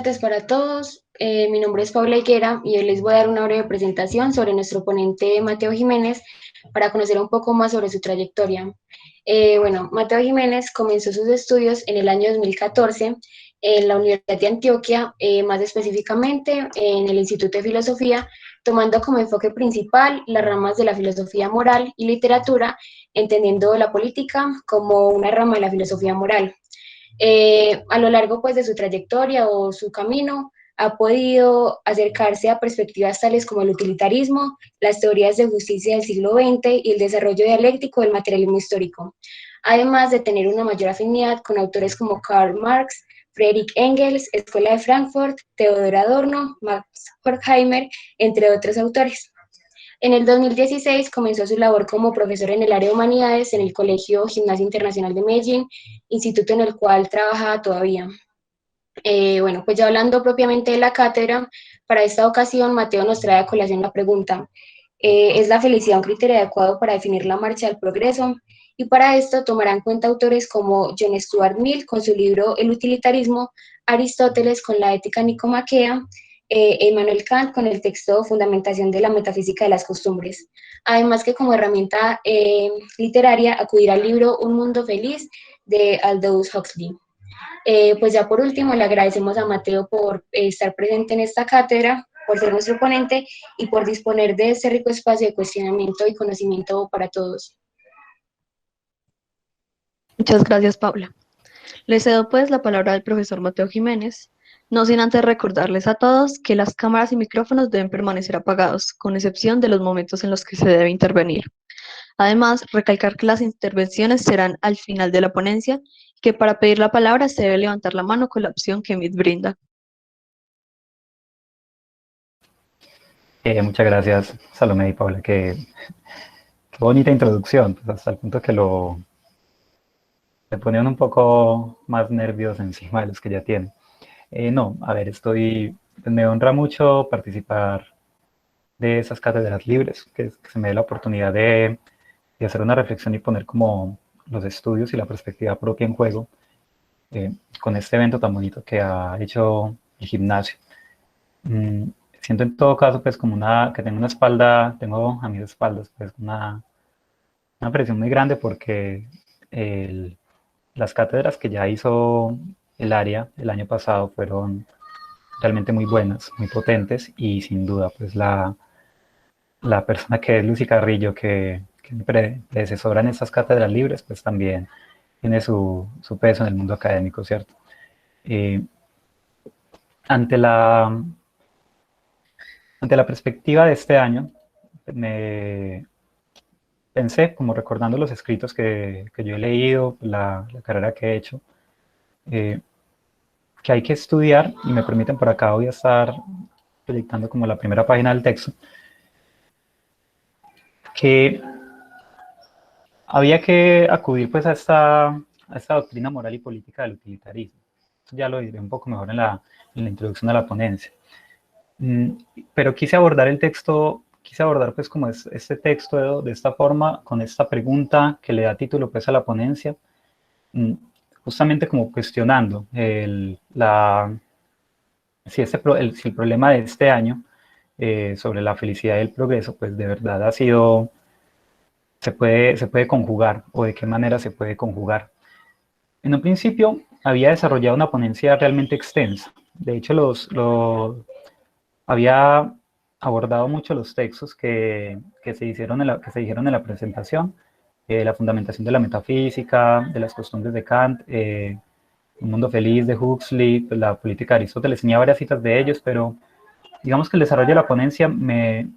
tardes para todos. Mi nombre es Paula Higuera y hoy les voy a dar una breve presentación sobre nuestro ponente Mateo Jiménez para conocer un poco más sobre su trayectoria. Bueno, Mateo Jiménez comenzó sus estudios en el año 2014 en la Universidad de Antioquia, más específicamente en el Instituto de Filosofía, tomando como enfoque principal las ramas de la filosofía moral y literatura, entendiendo la política como una rama de la filosofía moral. A lo largo pues, de su trayectoria o su camino, ha podido acercarse a perspectivas tales como el utilitarismo, las teorías de justicia del siglo XX y el desarrollo dialéctico del materialismo histórico, además de tener una mayor afinidad con autores como Karl Marx, Friedrich Engels, Escuela de Frankfurt, Theodor Adorno, Max Horkheimer, entre otros autores. En el 2016 comenzó su labor como profesor en el área de humanidades en el Colegio Gimnasia Internacional de Medellín, instituto en el cual trabaja todavía. Bueno, pues ya hablando propiamente de la cátedra, para esta ocasión Mateo nos trae a colación la pregunta, ¿es la felicidad un criterio adecuado para definir la marcha del progreso? Y para esto tomará en cuenta autores como John Stuart Mill con su libro El utilitarismo, Aristóteles con la ética nicomaquea, Immanuel Kant con el texto Fundamentación de la metafísica de las costumbres. Además que como herramienta literaria acudirá al libro Un mundo feliz de Aldous Huxley. Pues ya por último, le agradecemos a Mateo por estar presente en esta cátedra, por ser nuestro ponente y por disponer de este rico espacio de cuestionamiento y conocimiento para todos. Muchas gracias, Paula. Le cedo pues la palabra al profesor Mateo Jiménez, no sin antes recordarles a todos que las cámaras y micrófonos deben permanecer apagados, con excepción de los momentos en los que se debe intervenir. Además, recalcar que las intervenciones serán al final de la ponencia y que para pedir la palabra se debe levantar la mano con la opción que Meet brinda. Muchas gracias, Salomé y Paula, qué bonita introducción, pues hasta el punto que le ponían un poco más nervios encima de los que ya tienen. No, a ver, pues me honra mucho participar de esas cátedras libres, que se me dé la oportunidad de hacer una reflexión y poner como los estudios y la perspectiva propia en juego con este evento tan bonito que ha hecho el gimnasio. Siento en todo caso pues como que tengo una espalda, tengo a mis espaldas pues una presión muy grande porque las cátedras que ya hizo el área el año pasado fueron realmente muy buenas, muy potentes y sin duda pues la persona que es Lucy Carrillo que me predecesora en estas cátedras libres pues también tiene su peso en el mundo académico, ¿cierto? Eh, ante la Ante la perspectiva de este año, me pensé, como recordando los escritos que yo he leído, la carrera que he hecho, eh, que hay que estudiar, y me permiten por acá, voy a estar proyectando como la primera página del texto, que había que acudir pues a esta doctrina moral y política del utilitarismo. Eso ya lo diré un poco mejor en la introducción a la ponencia. Pero quise abordar pues como este texto de esta forma, con esta pregunta que le da título pues a la ponencia, justamente como cuestionando si el problema de este año sobre la felicidad y el progreso pues de verdad se puede conjugar o de qué manera se puede conjugar. En un principio había desarrollado una ponencia realmente extensa. De hecho, había abordado mucho los textos que se dijeron en la presentación, la fundamentación de la metafísica, de las costumbres de Kant, Un mundo feliz de Huxley, pues, la política de Aristóteles, tenía varias citas de ellos, pero digamos que el desarrollo de la ponencia me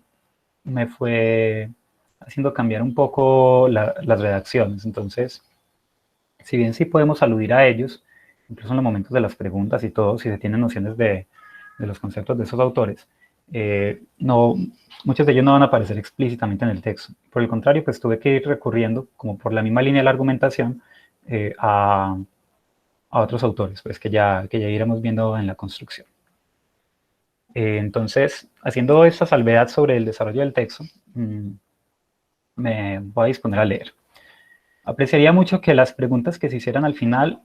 fue haciendo cambiar un poco las redacciones. Entonces, si bien sí podemos aludir a ellos, incluso en los momentos de las preguntas y todo, si se tienen nociones de los conceptos de esos autores, no, muchos de ellos no van a aparecer explícitamente en el texto. Por el contrario, pues tuve que ir recurriendo, como por la misma línea de la argumentación, a otros autores, pues que ya iremos viendo en la construcción. Entonces, haciendo esta salvedad sobre el desarrollo del texto, me voy a disponer a leer. Apreciaría mucho que las preguntas que se hicieran al final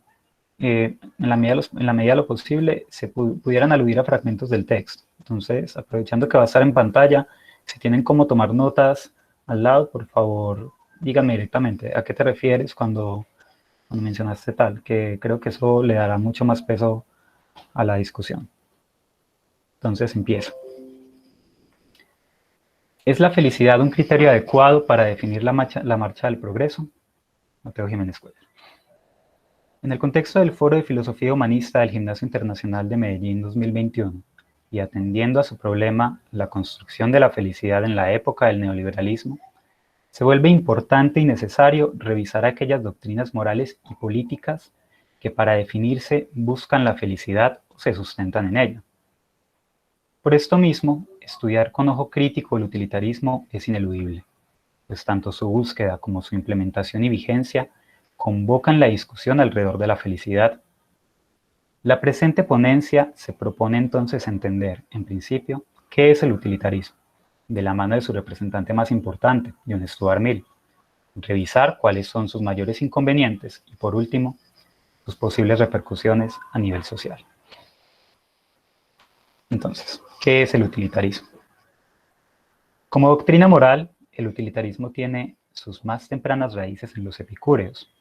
en la medida de lo posible, se pudieran aludir a fragmentos del texto. Entonces, aprovechando que va a estar en pantalla, si tienen cómo tomar notas al lado, por favor, díganme directamente a qué te refieres cuando mencionaste tal, que creo que eso le dará mucho más peso a la discusión. Entonces, empiezo. ¿Es la felicidad un criterio adecuado para definir la marcha del progreso? Mateo Jiménez Cuellar. En el contexto del Foro de Filosofía Humanista del Gimnasio Internacional de Medellín 2021, y atendiendo a su problema, la construcción de la felicidad en la época del neoliberalismo, se vuelve importante y necesario revisar aquellas doctrinas morales y políticas que para definirse buscan la felicidad o se sustentan en ella. Por esto mismo, estudiar con ojo crítico el utilitarismo es ineludible, pues tanto su búsqueda como su implementación y vigencia convocan la discusión alrededor de la felicidad. La presente ponencia se propone entonces entender, en principio, qué es el utilitarismo, de la mano de su representante más importante, John Stuart Mill, revisar cuáles son sus mayores inconvenientes y, por último, sus posibles repercusiones a nivel social. Entonces, ¿qué es el utilitarismo? Como doctrina moral, el utilitarismo tiene sus más tempranas raíces en los epicúreos,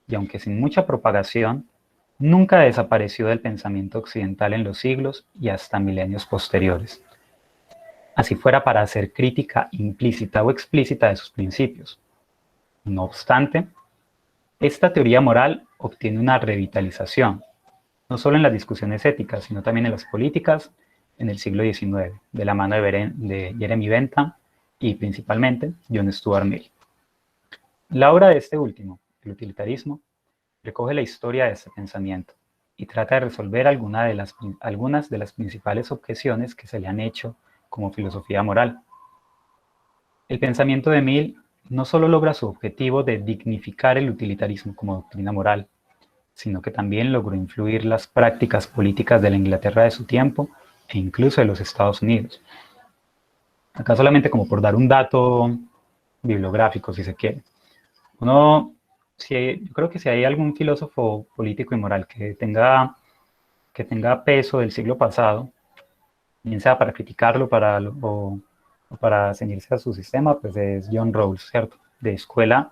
y aunque sin mucha propagación, nunca desapareció del pensamiento occidental en los siglos y hasta milenios posteriores, así fuera para hacer crítica implícita o explícita de sus principios. No obstante, esta teoría moral obtiene una revitalización, no solo en las discusiones éticas, sino también en las políticas en el siglo XIX, de la mano de Jeremy Bentham y principalmente John Stuart Mill. La obra de este último, el utilitarismo, recoge la historia de este pensamiento y trata de resolver algunas de las principales objeciones que se le han hecho como filosofía moral. El pensamiento de Mill no solo logra su objetivo de dignificar el utilitarismo como doctrina moral, sino que también logró influir las prácticas políticas de la Inglaterra de su tiempo e incluso de los Estados Unidos. Acá solamente como por dar un dato bibliográfico, si se quiere. Yo creo que si hay algún filósofo político y moral que tenga peso del siglo pasado, bien sea para criticarlo o para ceñirse a su sistema, pues es John Rawls, ¿cierto? De escuela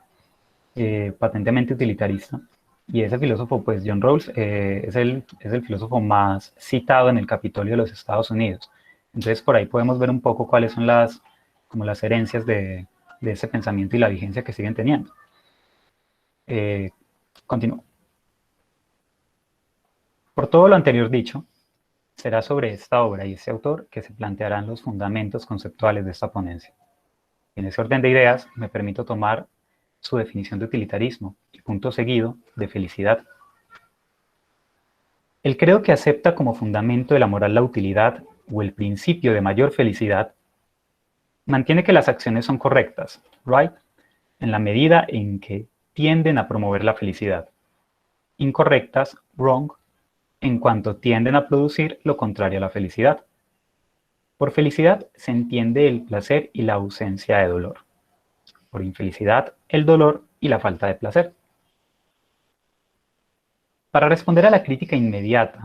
patentemente utilitarista. Y ese filósofo, pues John Rawls, es el filósofo más citado en el Capitolio de los Estados Unidos. Entonces por ahí podemos ver un poco cuáles son las herencias de ese pensamiento y la vigencia que siguen teniendo. Continúo. Por todo lo anterior dicho, será sobre esta obra y este autor que se plantearán los fundamentos conceptuales de esta ponencia. En ese orden de ideas, me permito tomar su definición de utilitarismo y punto seguido de felicidad. El credo que acepta como fundamento de la moral la utilidad o el principio de mayor felicidad mantiene que las acciones son correctas, right, en la medida en que tienden a promover la felicidad, incorrectas, wrong, en cuanto tienden a producir lo contrario a la felicidad. Por felicidad se entiende el placer y la ausencia de dolor. Por infelicidad, el dolor y la falta de placer. Para responder a la crítica inmediata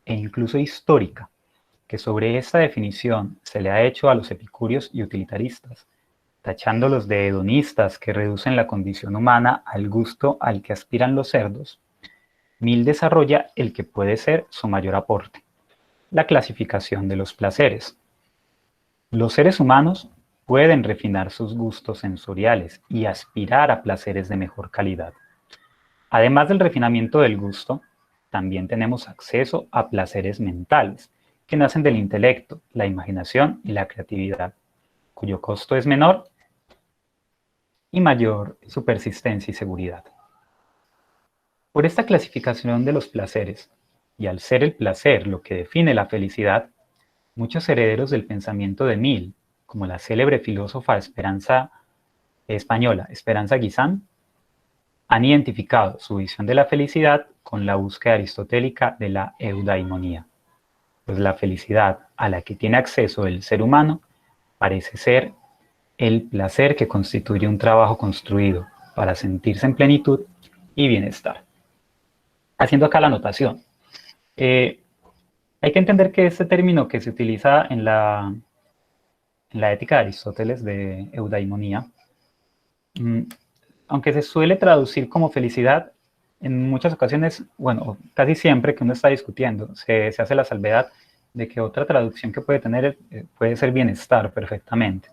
e incluso histórica que sobre esta definición se le ha hecho a los epicúreos y utilitaristas, tachándolos de hedonistas que reducen la condición humana al gusto al que aspiran los cerdos, Mill desarrolla el que puede ser su mayor aporte, la clasificación de los placeres. Los seres humanos pueden refinar sus gustos sensoriales y aspirar a placeres de mejor calidad. Además del refinamiento del gusto, también tenemos acceso a placeres mentales, que nacen del intelecto, la imaginación y la creatividad, cuyo costo es menor y mayor su persistencia y seguridad. Por esta clasificación de los placeres, y al ser el placer lo que define la felicidad, muchos herederos del pensamiento de Mill, como la célebre filósofa española Esperanza Guisán, han identificado su visión de la felicidad con la búsqueda aristotélica de la eudaimonía, pues la felicidad a la que tiene acceso el ser humano parece ser el placer que constituye un trabajo construido para sentirse en plenitud y bienestar. Haciendo acá la anotación. Hay que entender que este término que se utiliza en la ética de Aristóteles de eudaimonía, aunque se suele traducir como felicidad, en muchas ocasiones, bueno, casi siempre que uno está discutiendo, se hace la salvedad de que otra traducción que puede tener puede ser bienestar perfectamente.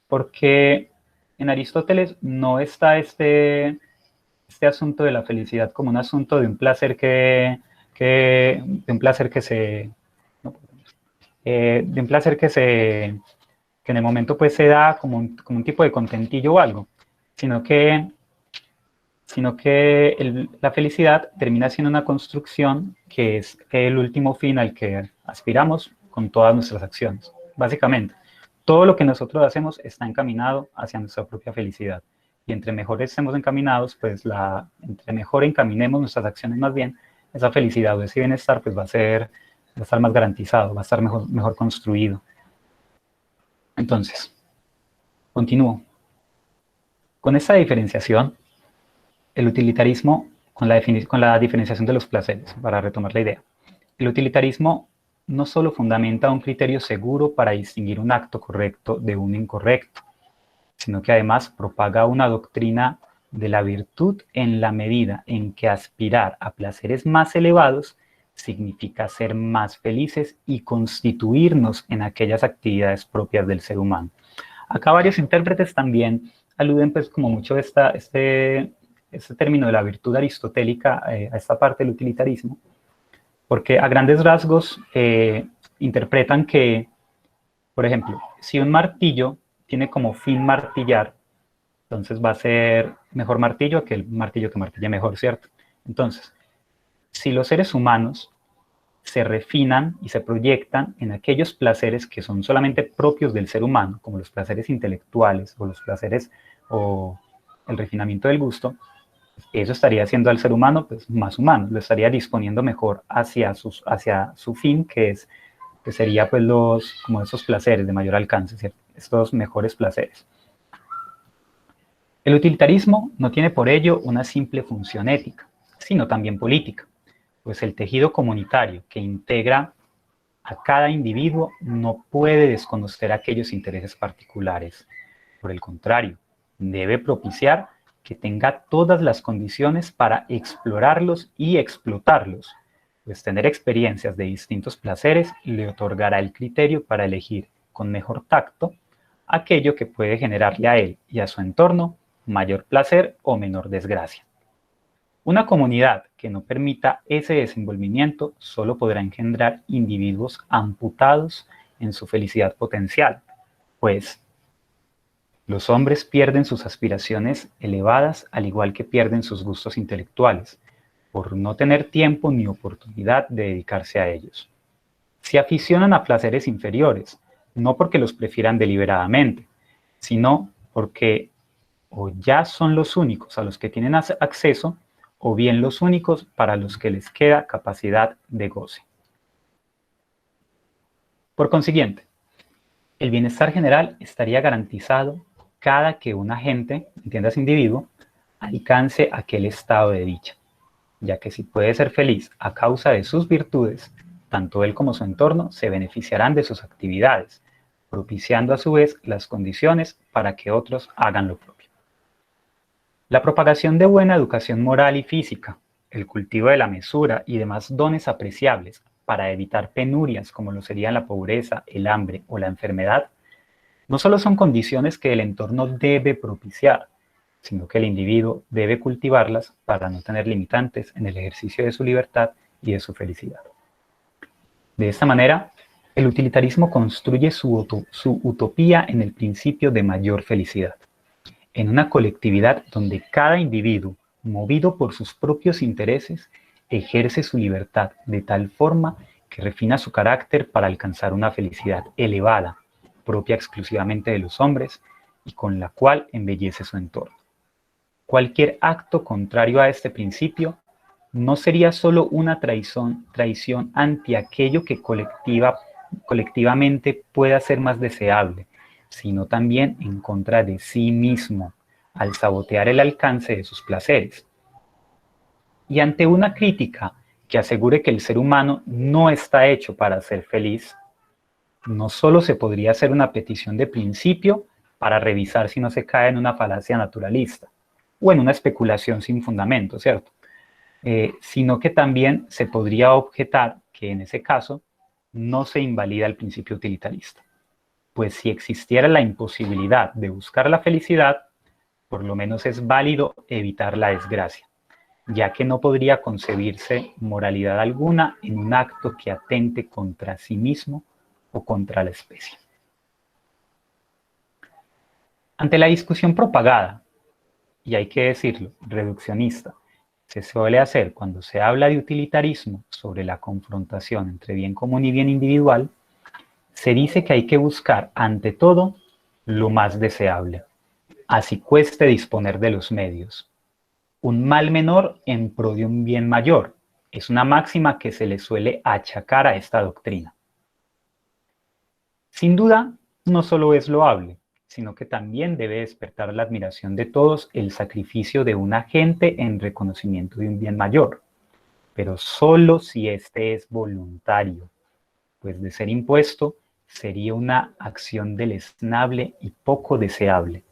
Porque en Aristóteles no está este asunto de la felicidad como un asunto de un placer que en el momento pues se da como un tipo de contentillo o algo, sino que la felicidad termina siendo una construcción que es el último fin al que aspiramos con todas nuestras acciones. Básicamente, todo lo que nosotros hacemos está encaminado hacia nuestra propia felicidad. Y entre mejor estemos encaminados, pues entre mejor encaminemos nuestras acciones más bien, esa felicidad o ese bienestar pues va a estar más garantizado, va a estar mejor construido. Entonces, continúo. Con esta diferenciación, el utilitarismo, con la diferenciación de los placeres, para retomar la idea, el utilitarismo no solo fundamenta un criterio seguro para distinguir un acto correcto de un incorrecto, sino que además propaga una doctrina de la virtud en la medida en que aspirar a placeres más elevados significa ser más felices y constituirnos en aquellas actividades propias del ser humano. Acá varios intérpretes también aluden pues como mucho este término de la virtud aristotélica a esta parte del utilitarismo, porque a grandes rasgos interpretan que, por ejemplo, si un martillo tiene como fin martillar, entonces va a ser mejor martillo que el martillo que martilla mejor, ¿cierto? Entonces, si los seres humanos se refinan y se proyectan en aquellos placeres que son solamente propios del ser humano, como los placeres intelectuales o los placeres o el refinamiento del gusto, eso estaría haciendo al ser humano pues, más humano, lo estaría disponiendo mejor hacia su fin, que sería pues como esos placeres de mayor alcance, ¿cierto? Estos mejores placeres. El utilitarismo no tiene por ello una simple función ética, sino también política, pues el tejido comunitario que integra a cada individuo no puede desconocer aquellos intereses particulares. Por el contrario, debe propiciar que tenga todas las condiciones para explorarlos y explotarlos, pues tener experiencias de distintos placeres le otorgará el criterio para elegir con mejor tacto aquello que puede generarle a él y a su entorno mayor placer o menor desgracia. Una comunidad que no permita ese desenvolvimiento solo podrá engendrar individuos amputados en su felicidad potencial, pues los hombres pierden sus aspiraciones elevadas al igual que pierden sus gustos intelectuales, por no tener tiempo ni oportunidad de dedicarse a ellos. Se aficionan a placeres inferiores, no porque los prefieran deliberadamente, sino porque o ya son los únicos a los que tienen acceso, o bien los únicos para los que les queda capacidad de goce. Por consiguiente, el bienestar general estaría garantizado cada que un agente, entiéndase individuo, alcance aquel estado de dicha, ya que si puede ser feliz a causa de sus virtudes, tanto él como su entorno se beneficiarán de sus actividades, propiciando a su vez las condiciones para que otros hagan lo propio. La propagación de buena educación moral y física, el cultivo de la mesura y demás dones apreciables para evitar penurias como lo serían la pobreza, el hambre o la enfermedad, no solo son condiciones que el entorno debe propiciar, sino que el individuo debe cultivarlas para no tener limitantes en el ejercicio de su libertad y de su felicidad. De esta manera, el utilitarismo construye su utopía en el principio de mayor felicidad, en una colectividad donde cada individuo, movido por sus propios intereses, ejerce su libertad de tal forma que refina su carácter para alcanzar una felicidad elevada, propia exclusivamente de los hombres y con la cual embellece su entorno. Cualquier acto contrario a este principio no sería solo una traición ante aquello que colectivamente pueda ser más deseable, sino también en contra de sí mismo, al sabotear el alcance de sus placeres. Y ante una crítica que asegure que el ser humano no está hecho para ser feliz, no solo se podría hacer una petición de principio para revisar si no se cae en una falacia naturalista o en una especulación sin fundamento, ¿cierto? Sino que también se podría objetar que en ese caso no se invalida el principio utilitarista. Pues si existiera la imposibilidad de buscar la felicidad, por lo menos es válido evitar la desgracia, ya que no podría concebirse moralidad alguna en un acto que atente contra sí mismo o contra la especie. Ante la discusión propagada, y hay que decirlo, reduccionista, se suele hacer cuando se habla de utilitarismo sobre la confrontación entre bien común y bien individual, se dice que hay que buscar ante todo lo más deseable, así cueste disponer de los medios. Un mal menor en pro de un bien mayor es una máxima que se le suele achacar a esta doctrina. Sin duda, no solo es loable, sino que también debe despertar la admiración de todos el sacrificio de un agente en reconocimiento de un bien mayor, pero solo si éste es voluntario, pues de ser impuesto sería una acción deleznable y poco deseable.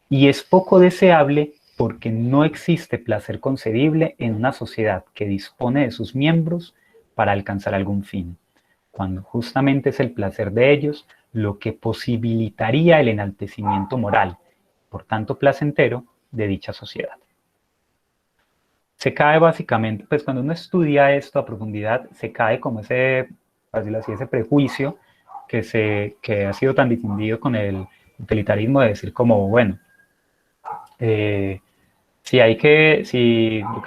Y es poco deseable porque no existe placer concebible en una sociedad que dispone de sus miembros para alcanzar algún fin, cuando justamente es el placer de ellos lo que posibilitaría el enaltecimiento moral, por tanto placentero, de dicha sociedad. Se cae básicamente, pues cuando uno estudia esto a profundidad, se cae como ese, por decirlo así, ese prejuicio que ha sido tan difundido con el utilitarismo de decir como, bueno, yo qué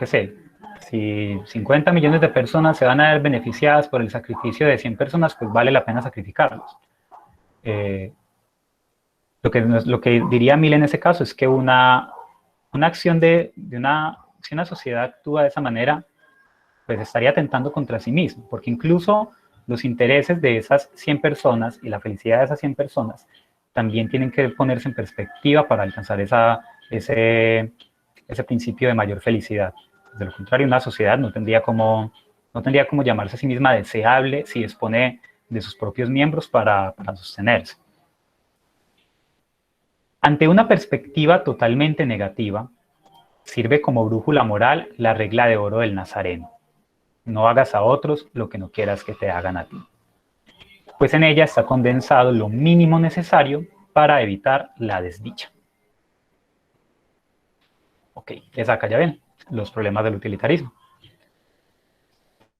sé, si 50 millones de personas se van a ver beneficiadas por el sacrificio de 100 personas, pues vale la pena sacrificarlos. Lo que diría Mill en ese caso es que una acción si una sociedad actúa de esa manera, pues estaría atentando contra sí mismo, porque incluso los intereses de esas 100 personas y la felicidad de esas 100 personas también tienen que ponerse en perspectiva para alcanzar ese principio de mayor felicidad. De lo contrario, una sociedad no tendría como llamarse a sí misma deseable si dispone de sus propios miembros para sostenerse. Ante una perspectiva totalmente negativa, sirve como brújula moral la regla de oro del Nazareno. No hagas a otros lo que no quieras que te hagan a ti. Pues en ella está condensado lo mínimo necesario para evitar la desdicha. Ok, acá ya ven los problemas del utilitarismo.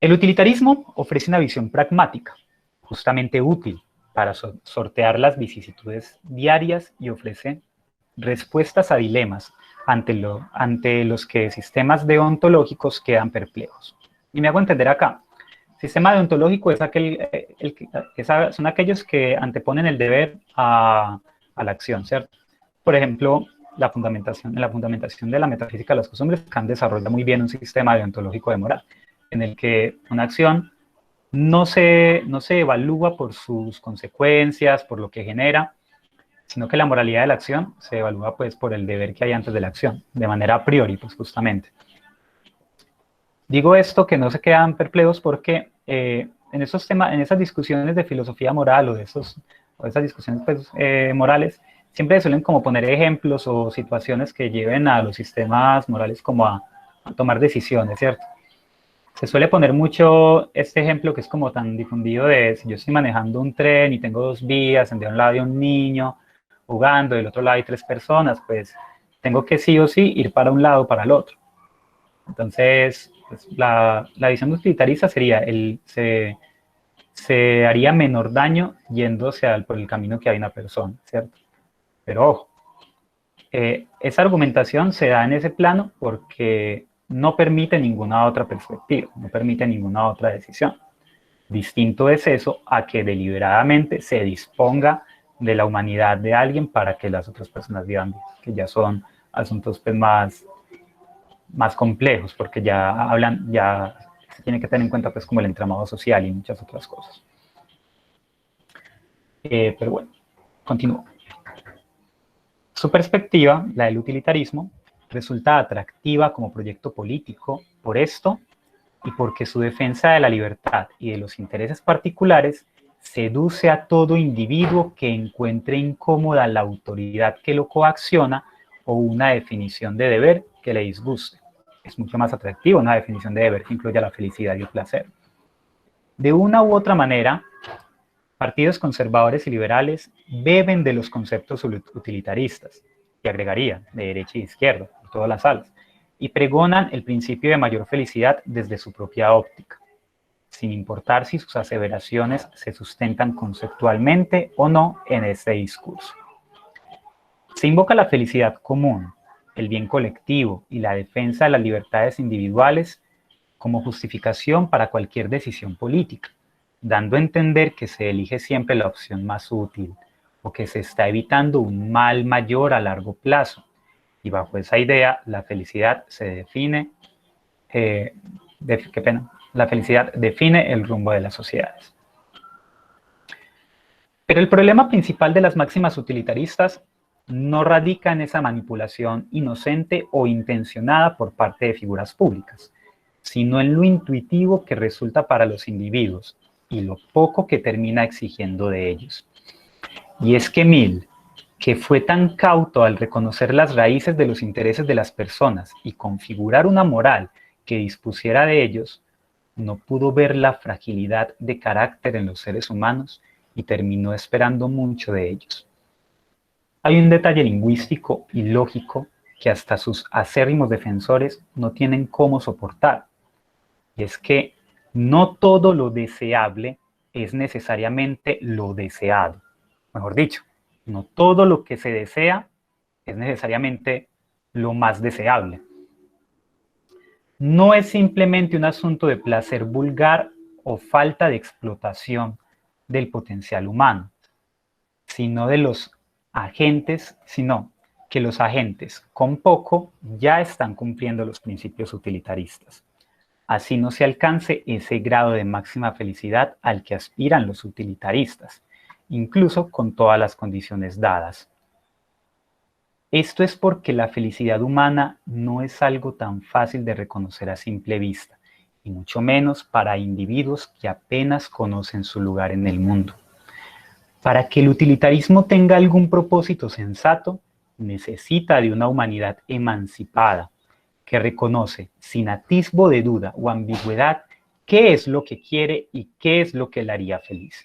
El utilitarismo ofrece una visión pragmática, justamente útil para sortear las vicisitudes diarias y ofrece respuestas a dilemas ante los que sistemas deontológicos quedan perplejos. Y me hago entender acá. Sistema deontológico es son aquellos que anteponen el deber a la acción, ¿cierto? Por ejemplo, en la fundamentación de la metafísica de las costumbres, Kant desarrolla muy bien un sistema deontológico de moral, en el que una acción no se evalúa por sus consecuencias, por lo que genera, sino que la moralidad de la acción se evalúa pues por el deber que hay antes de la acción, de manera a priori, pues justamente. Digo esto que no se quedan perplejos porque en esas discusiones de filosofía moral o esas discusiones pues, morales, siempre suelen como poner ejemplos o situaciones que lleven a los sistemas morales como a tomar decisiones, ¿cierto? Se suele poner mucho este ejemplo que es como tan difundido de si yo estoy manejando un tren y tengo dos vías, de un lado hay un niño jugando, del otro lado hay 3 personas, pues tengo que sí o sí ir para un lado o para el otro. Entonces, pues, la visión utilitarista sería se haría menor daño yéndose por el camino que hay una persona, ¿cierto? Pero ojo, esa argumentación se da en ese plano porque no permite ninguna otra perspectiva, no permite ninguna otra decisión. Distinto es eso a que deliberadamente se disponga de la humanidad de alguien para que las otras personas vivan bien, que ya son asuntos pues, más complejos, porque ya se tiene que tener en cuenta pues como el entramado social y muchas otras cosas. Pero bueno, continúo. Su perspectiva, la del utilitarismo, resulta atractiva como proyecto político Por esto, y porque su defensa de la libertad y de los intereses particulares seduce a todo individuo que encuentre incómoda la autoridad que lo coacciona o una definición de deber que le disguste. Es mucho más atractivo una definición de deber que incluya la felicidad y el placer. De una u otra manera, partidos conservadores y liberales beben de los conceptos utilitaristas, y agregaría, de derecha y izquierda, por todas las salas, y pregonan el principio de mayor felicidad desde su propia óptica, sin importar si sus aseveraciones se sustentan conceptualmente o no en este discurso. Se invoca la felicidad común, el bien colectivo y la defensa de las libertades individuales como justificación para cualquier decisión política, dando a entender que se elige siempre la opción más útil o que se está evitando un mal mayor a largo plazo. Y bajo esa idea, la felicidad la felicidad define el rumbo de las sociedades. Pero el problema principal de las máximas utilitaristas no radica en esa manipulación inocente o intencionada por parte de figuras públicas, sino en lo intuitivo que resulta para los individuos y lo poco que termina exigiendo de ellos. Y es que Mill, que fue tan cauto al reconocer las raíces de los intereses de las personas y configurar una moral que dispusiera de ellos, no pudo ver la fragilidad de carácter en los seres humanos y terminó esperando mucho de ellos. Hay un detalle lingüístico y lógico que hasta sus acérrimos defensores no tienen cómo soportar, y es que no todo lo deseable es necesariamente lo deseado. Mejor dicho, no todo lo que se desea es necesariamente lo más deseable. No es simplemente un asunto de placer vulgar o falta de explotación del potencial humano, sino que los agentes con poco ya están cumpliendo los principios utilitaristas. Así no se alcance ese grado de máxima felicidad al que aspiran los utilitaristas, incluso con todas las condiciones dadas. Esto es porque la felicidad humana no es algo tan fácil de reconocer a simple vista, y mucho menos para individuos que apenas conocen su lugar en el mundo. Para que el utilitarismo tenga algún propósito sensato, necesita de una humanidad emancipada, que reconoce sin atisbo de duda o ambigüedad qué es lo que quiere y qué es lo que la haría feliz.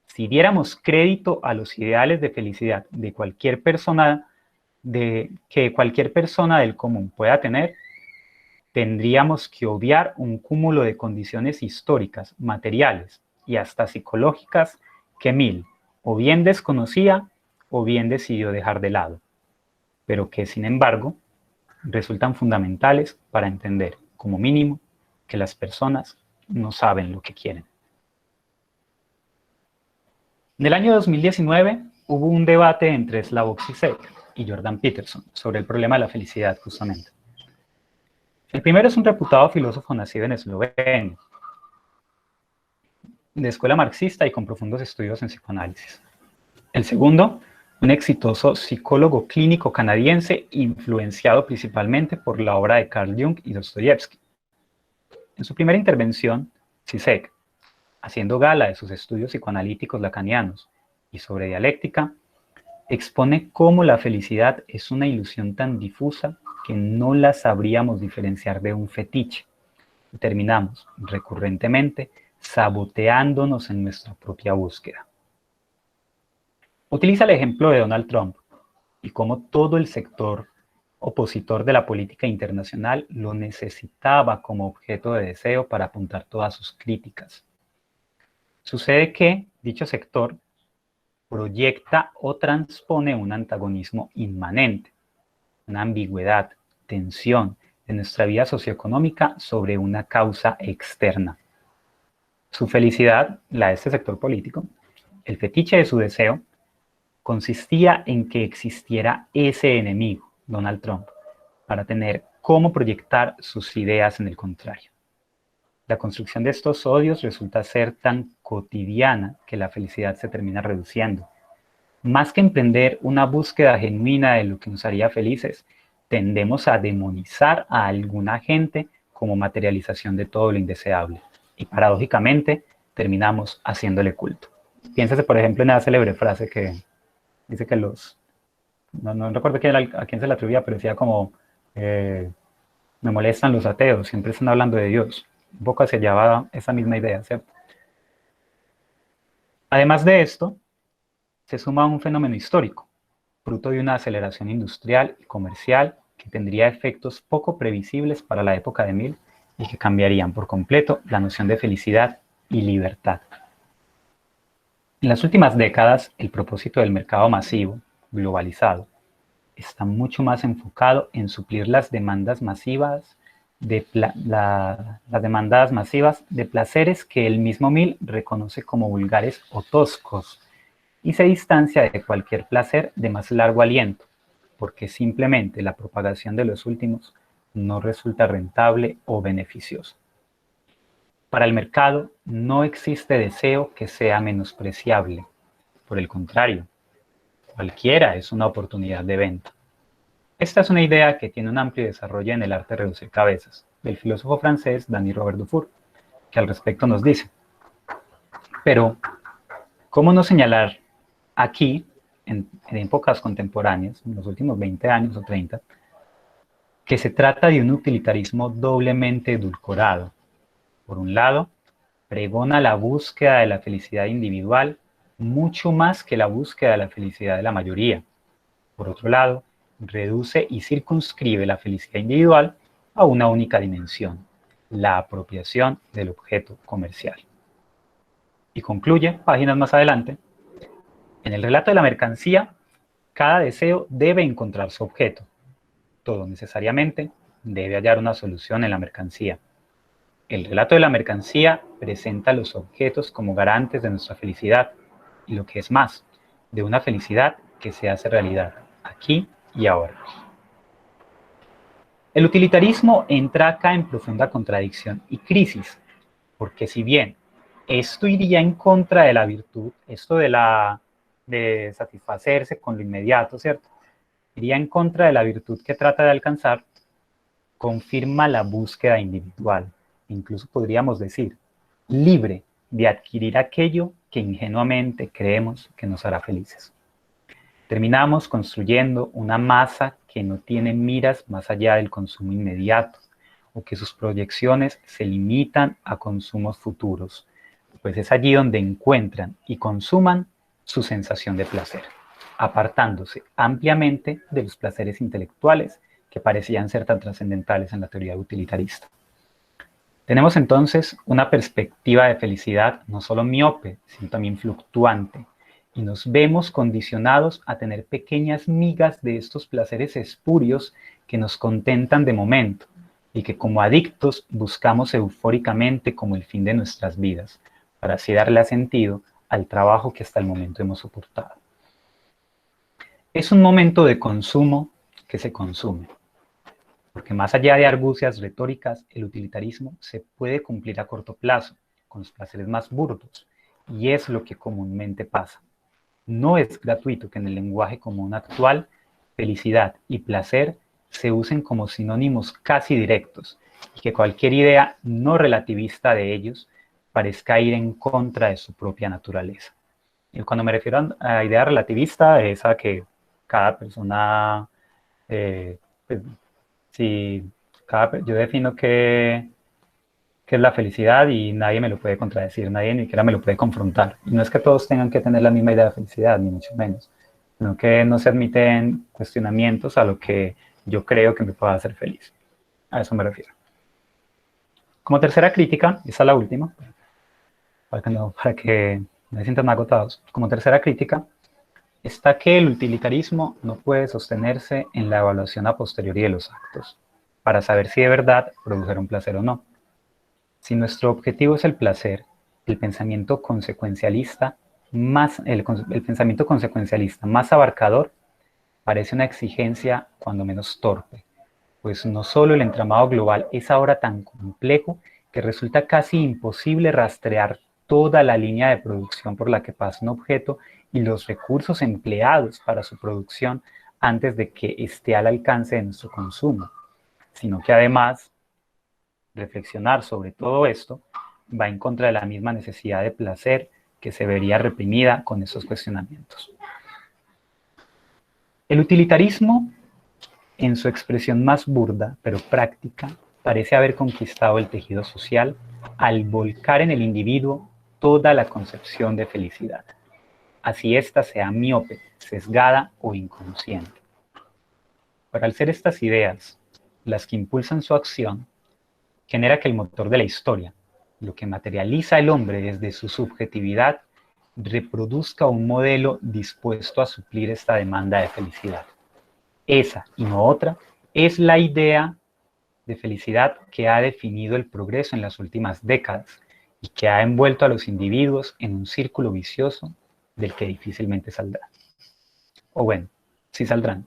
Si diéramos crédito a los ideales de felicidad que cualquier persona del común pueda tener, tendríamos que obviar un cúmulo de condiciones históricas, materiales y hasta psicológicas que Mill o bien desconocía o bien decidió dejar de lado, pero que sin embargo resultan fundamentales para entender, como mínimo, que las personas no saben lo que quieren. En el año 2019 hubo un debate entre Slavoj Žižek y Jordan Peterson sobre el problema de la felicidad, justamente. El primero es un reputado filósofo nacido en Eslovenia, de escuela marxista y con profundos estudios en psicoanálisis. El segundo, un exitoso psicólogo clínico canadiense influenciado principalmente por la obra de Carl Jung y Dostoyevsky. En su primera intervención, Žižek, haciendo gala de sus estudios psicoanalíticos lacanianos y sobre dialéctica, expone cómo la felicidad es una ilusión tan difusa que no la sabríamos diferenciar de un fetiche y terminamos recurrentemente saboteándonos en nuestra propia búsqueda. Utiliza el ejemplo de Donald Trump y cómo todo el sector opositor de la política internacional lo necesitaba como objeto de deseo para apuntar todas sus críticas. Sucede que dicho sector proyecta o transpone un antagonismo inmanente, una ambigüedad, tensión de nuestra vida socioeconómica sobre una causa externa. Su felicidad, la de este sector político, el fetiche de su deseo, consistía en que existiera ese enemigo, Donald Trump, para tener cómo proyectar sus ideas en el contrario. La construcción de estos odios resulta ser tan cotidiana que la felicidad se termina reduciendo. Más que emprender una búsqueda genuina de lo que nos haría felices, tendemos a demonizar a alguna gente como materialización de todo lo indeseable. Y paradójicamente terminamos haciéndole culto. Piénsese, por ejemplo, en esa célebre frase que dice que no recuerdo a quién se la atribuía, pero decía como, me molestan los ateos, siempre están hablando de Dios. Un poco hacia allá va esa misma idea, ¿cierto? Además de esto, se suma un fenómeno histórico, fruto de una aceleración industrial y comercial que tendría efectos poco previsibles para la época de 1000 y que cambiarían por completo la noción de felicidad y libertad. En las últimas décadas, el propósito del mercado masivo, globalizado, está mucho más enfocado en suplir las demandas masivas de placeres que el mismo Mill reconoce como vulgares o toscos, y se distancia de cualquier placer de más largo aliento, porque simplemente la propagación de los últimos no resulta rentable o beneficiosa. Para el mercado no existe deseo que sea menospreciable. Por el contrario, cualquiera es una oportunidad de venta. Esta es una idea que tiene un amplio desarrollo en el arte de reducir cabezas, del filósofo francés Denis Robert Dufour, que al respecto nos dice: pero, ¿cómo no señalar aquí, en épocas contemporáneas, en los últimos 20 años o 30, que se trata de un utilitarismo doblemente edulcorado? Por un lado, pregona la búsqueda de la felicidad individual mucho más que la búsqueda de la felicidad de la mayoría. Por otro lado, reduce y circunscribe la felicidad individual a una única dimensión, la apropiación del objeto comercial. Y concluye, páginas más adelante: en el relato de la mercancía, cada deseo debe encontrar su objeto. Todo necesariamente debe hallar una solución en la mercancía. El relato de la mercancía presenta los objetos como garantes de nuestra felicidad y, lo que es más, de una felicidad que se hace realidad aquí y ahora. El utilitarismo entra acá en profunda contradicción y crisis, porque si bien esto iría en contra de la virtud, esto de satisfacerse con lo inmediato, ¿cierto? Iría en contra de la virtud que trata de alcanzar, confirma la búsqueda individual, incluso podríamos decir, libre de adquirir aquello que ingenuamente creemos que nos hará felices. Terminamos construyendo una masa que no tiene miras más allá del consumo inmediato, o que sus proyecciones se limitan a consumos futuros, pues es allí donde encuentran y consuman su sensación de placer, apartándose ampliamente de los placeres intelectuales que parecían ser tan trascendentales en la teoría utilitarista. Tenemos entonces una perspectiva de felicidad no solo miope, sino también fluctuante, y nos vemos condicionados a tener pequeñas migas de estos placeres espurios que nos contentan de momento y que como adictos buscamos eufóricamente como el fin de nuestras vidas, para así darle sentido al trabajo que hasta el momento hemos soportado. Es un momento de consumo que se consume, porque más allá de argucias retóricas, el utilitarismo se puede cumplir a corto plazo, con los placeres más burdos, y es lo que comúnmente pasa. No es gratuito que en el lenguaje común actual, felicidad y placer se usen como sinónimos casi directos, y que cualquier idea no relativista de ellos parezca ir en contra de su propia naturaleza. Y cuando me refiero a idea relativista, es a que cada persona, pues, yo defino qué es la felicidad y nadie me lo puede contradecir, nadie ni siquiera me lo puede confrontar. Y no es que todos tengan que tener la misma idea de felicidad, ni mucho menos, sino que no se admiten cuestionamientos a lo que yo creo que me pueda hacer feliz. A eso me refiero. Como tercera crítica, esa es la última, para que no se sientan agotados. Como tercera crítica, está que el utilitarismo no puede sostenerse en la evaluación a posteriori de los actos, para saber si de verdad produjeron placer o no. Si nuestro objetivo es el placer, el pensamiento consecuencialista más abarcador parece una exigencia cuando menos torpe, pues no solo el entramado global es ahora tan complejo que resulta casi imposible rastrear toda la línea de producción por la que pasa un objeto y los recursos empleados para su producción antes de que esté al alcance de nuestro consumo, sino que además reflexionar sobre todo esto va en contra de la misma necesidad de placer que se vería reprimida con esos cuestionamientos. El utilitarismo, en su expresión más burda pero práctica, parece haber conquistado el tejido social al volcar en el individuo toda la concepción de felicidad, así ésta sea miope, sesgada o inconsciente. Pero al ser estas ideas las que impulsan su acción, genera que el motor de la historia, lo que materializa el hombre desde su subjetividad, reproduzca un modelo dispuesto a suplir esta demanda de felicidad. Esa y no otra es la idea de felicidad que ha definido el progreso en las últimas décadas y que ha envuelto a los individuos en un círculo vicioso del que difícilmente saldrán. O bueno, sí saldrán,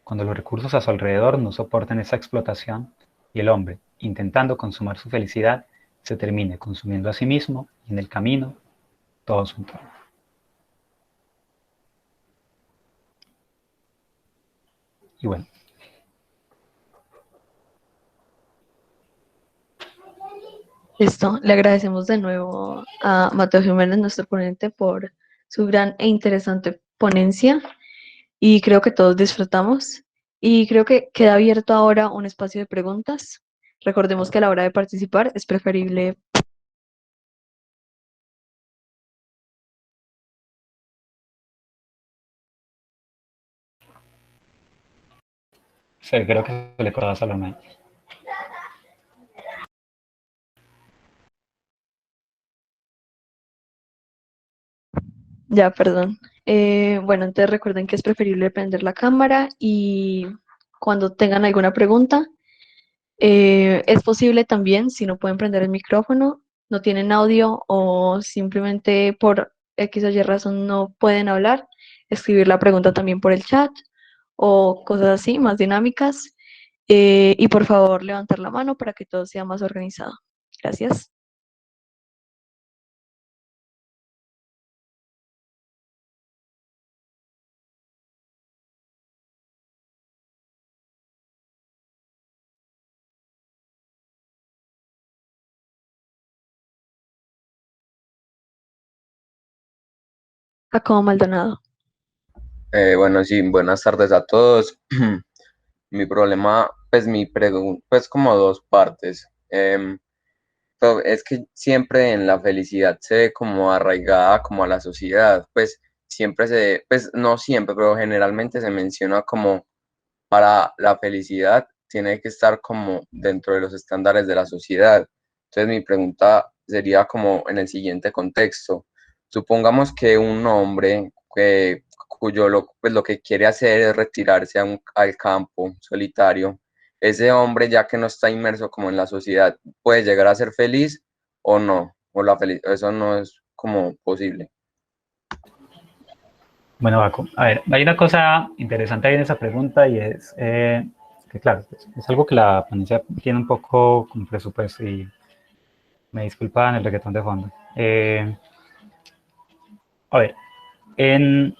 cuando los recursos a su alrededor no soporten esa explotación y el hombre, intentando consumar su felicidad, se termine consumiendo a sí mismo y en el camino todo su entorno. Y bueno. Listo, le agradecemos de nuevo a Mateo Jiménez, nuestro ponente, por su gran e interesante ponencia y creo que todos disfrutamos y creo que queda abierto ahora un espacio de preguntas. Recordemos que a la hora de participar es preferible. Sí, creo que se le cortó a Salomé. Ya, perdón. Bueno, entonces recuerden que es preferible prender la cámara y cuando tengan alguna pregunta, es posible también, si no pueden prender el micrófono, no tienen audio o simplemente por X o Y razón no pueden hablar, escribir la pregunta también por el chat o cosas así, más dinámicas. Y por favor, levantar la mano para que todo sea más organizado. Gracias. Jacobo Maldonado. Bueno, sí, buenas tardes a todos. Mi problema, pues mi pregunta, pues como dos partes. Pero es que siempre en la felicidad se ve como arraigada como a la sociedad, pues siempre pues no siempre, pero generalmente se menciona como para la felicidad tiene que estar como dentro de los estándares de la sociedad. Entonces mi pregunta sería como en el siguiente contexto. Supongamos que un hombre pues lo que quiere hacer es retirarse al campo solitario. Ese hombre, ya que no está inmerso como en la sociedad, puede llegar a ser feliz o no, o eso no es como posible. Bueno, Baco, a ver, hay una cosa interesante ahí en esa pregunta y es que, claro, es algo que la ponencia tiene un poco como presupuesto y me disculpan el reggaetón de fondo. A ver, en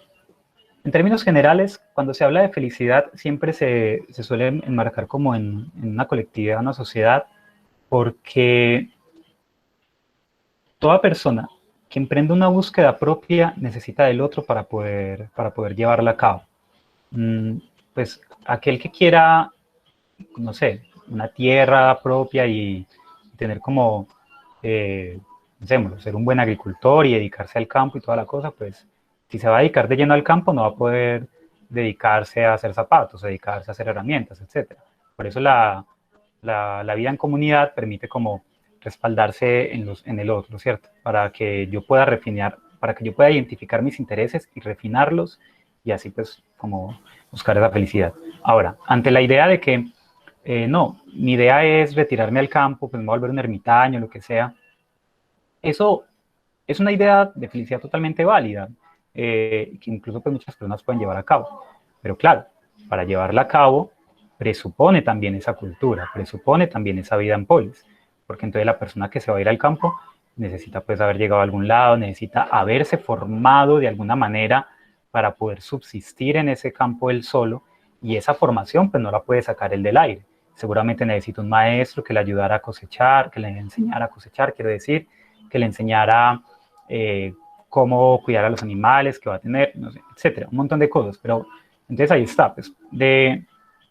términos generales, cuando se habla de felicidad, siempre se suele enmarcar como en una colectividad, una sociedad, porque toda persona que emprende una búsqueda propia necesita del otro para poder llevarla a cabo. Pues aquel que quiera, no sé, una tierra propia y tener como, no sé, ser un buen agricultor y dedicarse al campo y toda la cosa, pues si se va a dedicar de lleno al campo no va a poder dedicarse a hacer zapatos, dedicarse a hacer herramientas, etc. Por eso la vida en comunidad permite como respaldarse en el otro, ¿cierto? Para que yo pueda refinar, para que yo pueda identificar mis intereses y refinarlos y así pues como buscar esa felicidad. Ahora, ante la idea de que no, mi idea es retirarme al campo, pues me voy a volver un ermitaño, lo que sea, eso es una idea de felicidad totalmente válida, que incluso pues muchas personas pueden llevar a cabo. Pero claro, para llevarla a cabo presupone también esa cultura, presupone también esa vida en polis, porque entonces la persona que se va a ir al campo necesita pues haber llegado a algún lado, necesita haberse formado de alguna manera para poder subsistir en ese campo él solo, y esa formación pues no la puede sacar él del aire, seguramente necesita un maestro que le ayudara a cosechar, que le enseñara a cosechar, quiero decir, que le enseñara cómo cuidar a los animales que va a tener, no sé, etcétera, un montón de cosas. Pero entonces ahí está, pues, de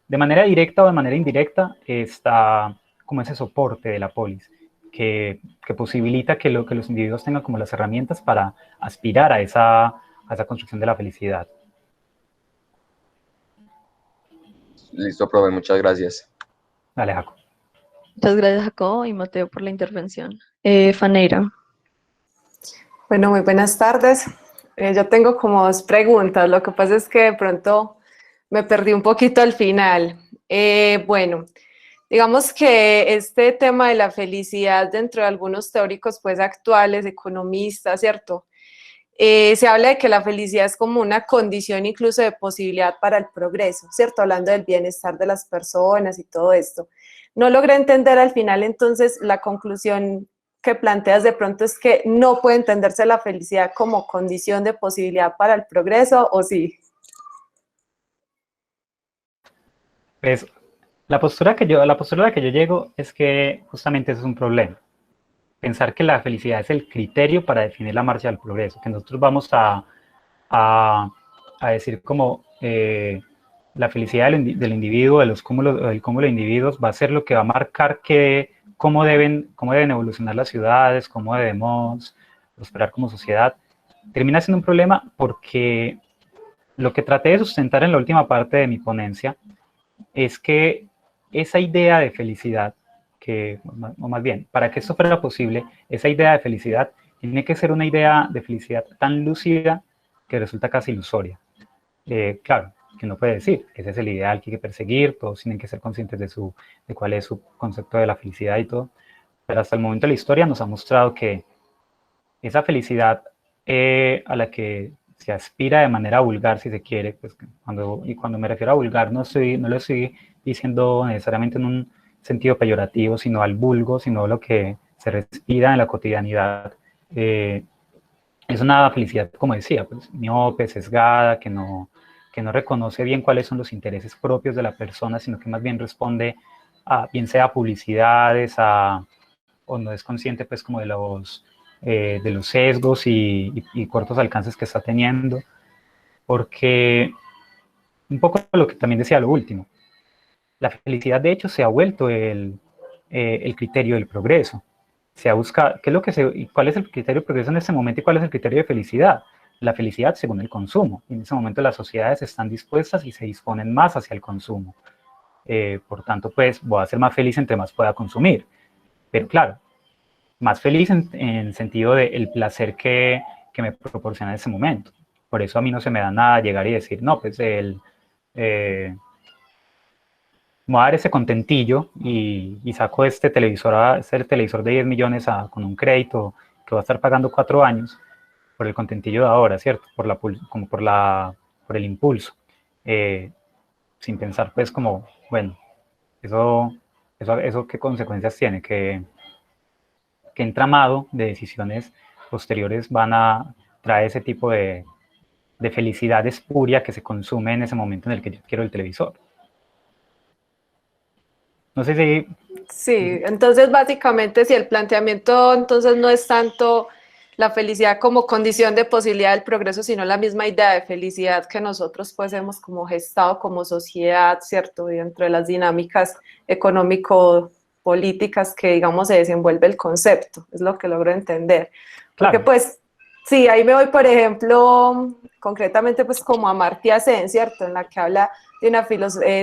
manera directa o de manera indirecta está como ese soporte de la polis, que posibilita que los individuos tengan como las herramientas para aspirar a esa construcción de la felicidad. Listo, profe, muchas gracias. Dale, Jaco. Muchas gracias, Jacobo y Mateo, por la intervención. Faneira. Bueno, muy buenas tardes. Yo tengo como dos preguntas. Lo que pasa es que de pronto me perdí un poquito al final. Bueno, digamos que este tema de la felicidad dentro de algunos teóricos pues actuales, economistas, ¿cierto? Se habla de que la felicidad es como una condición incluso de posibilidad para el progreso, ¿cierto? Hablando del bienestar de las personas y todo esto. No logré entender al final entonces la conclusión que planteas de pronto es que no puede entenderse la felicidad como condición de posibilidad para el progreso, ¿o sí? Pues la postura a la que yo llego es que justamente eso es un problema. Pensar que la felicidad es el criterio para definir la marcha del progreso, que nosotros vamos a decir como la felicidad del individuo, del cúmulo de individuos, va a ser lo que va a marcar cómo deben evolucionar las ciudades, cómo debemos prosperar como sociedad. Termina siendo un problema porque lo que traté de sustentar en la última parte de mi ponencia es que esa idea de felicidad, o más bien, para que esto fuera posible, esa idea de felicidad tiene que ser una idea de felicidad tan lúcida que resulta casi ilusoria. Claro, que uno puede decir, ese es el ideal que hay que perseguir, todos tienen que ser conscientes de cuál es su concepto de la felicidad y todo, pero hasta el momento de la historia nos ha mostrado que esa felicidad a la que se aspira de manera vulgar, si se quiere, pues cuando me refiero a vulgar no lo estoy diciendo necesariamente en un sentido peyorativo, sino al vulgo, sino lo que se respira en la cotidianidad. Es una felicidad, como decía, pues, miope, sesgada, que no reconoce bien cuáles son los intereses propios de la persona, sino que más bien responde a, bien sea a publicidades, o no es consciente pues como de los sesgos y cortos alcances que está teniendo, porque un poco lo que también decía lo último, la felicidad de hecho se ha vuelto el criterio del progreso. Se ha buscado, ¿cuál es el criterio de progreso en este momento y cuál es el criterio de felicidad? La felicidad según el consumo. En ese momento las sociedades están dispuestas y se disponen más hacia el consumo. Por tanto, pues voy a ser más feliz entre más pueda consumir. Pero claro, más feliz en sentido del placer que me proporciona en ese momento. Por eso a mí no se me da nada llegar y decir, no, pues me voy a dar ese contentillo y saco este televisor de 10 millones con un crédito que va a estar pagando 4 años por el contentillo de ahora, ¿cierto? Por el impulso. Sin pensar, pues, como, bueno, eso qué consecuencias tiene, que entramado de decisiones posteriores van a traer ese tipo de felicidad espuria que se consume en ese momento en el que yo quiero el televisor. No sé si... Sí, entonces básicamente si el planteamiento entonces no es tanto la felicidad como condición de posibilidad del progreso, sino la misma idea de felicidad que nosotros pues hemos como gestado como sociedad, ¿cierto? Dentro de las dinámicas económico-políticas que digamos se desenvuelve el concepto, es lo que logro entender. Porque Claro. pues sí, ahí me voy por ejemplo concretamente pues como Amartya Sen, ¿cierto? En la que habla de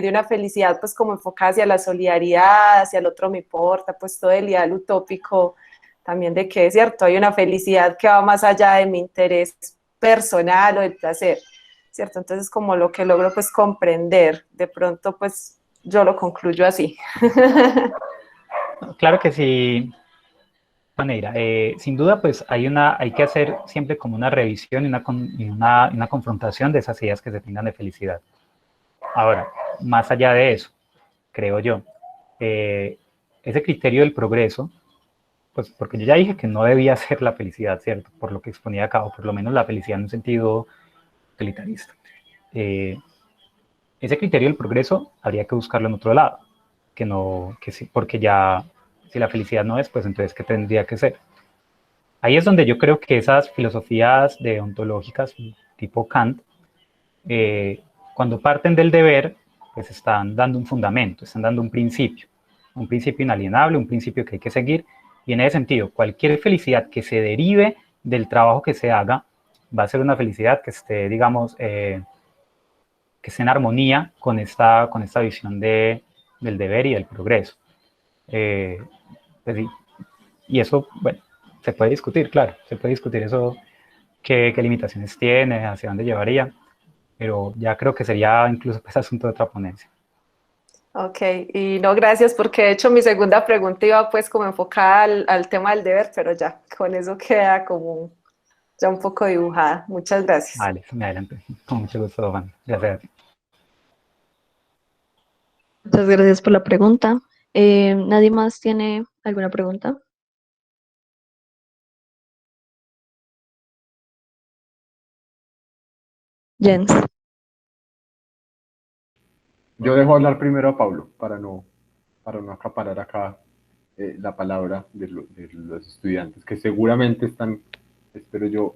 una felicidad pues como enfocada hacia la solidaridad, hacia el otro me importa, pues todo el ideal utópico también de que es cierto, hay una felicidad que va más allá de mi interés personal o del placer, ¿cierto? Entonces como lo que logro pues comprender, de pronto pues yo lo concluyo así. Claro que sí, Maneira. Sin duda, pues hay que hacer siempre como una revisión y una confrontación de esas ideas que se tengan de felicidad. Ahora, más allá de eso, creo yo, ese criterio del progreso, pues porque yo ya dije que no debía ser la felicidad, ¿cierto? Por lo que exponía acá, o por lo menos la felicidad en un sentido utilitarista. Ese criterio del progreso habría que buscarlo en otro lado. que no, que sí, porque ya, si la felicidad no es, pues entonces, ¿qué tendría que ser? Ahí es donde yo creo que esas filosofías deontológicas, tipo Kant, cuando parten del deber, pues están dando un fundamento, están dando un principio inalienable, un principio que hay que seguir, y en ese sentido, cualquier felicidad que se derive del trabajo que se haga, va a ser una felicidad que esté, digamos, que esté en armonía con esta visión del deber y del progreso. Pues sí, y eso, bueno, se puede discutir, claro, se puede discutir eso, qué limitaciones tiene, hacia dónde llevaría, pero ya creo que sería incluso pues asunto de otra ponencia. Ok, y no, gracias, porque de hecho mi segunda pregunta iba pues como enfocada al tema del deber, pero ya, con eso queda como ya un poco dibujada. Muchas gracias. Vale, me adelanté. Con mucho gusto, Juan. Gracias. Muchas gracias por la pregunta. ¿Nadie más tiene alguna pregunta? Jens. Yo dejo hablar primero a Pablo para no acaparar acá la palabra de los estudiantes, que seguramente están, espero yo,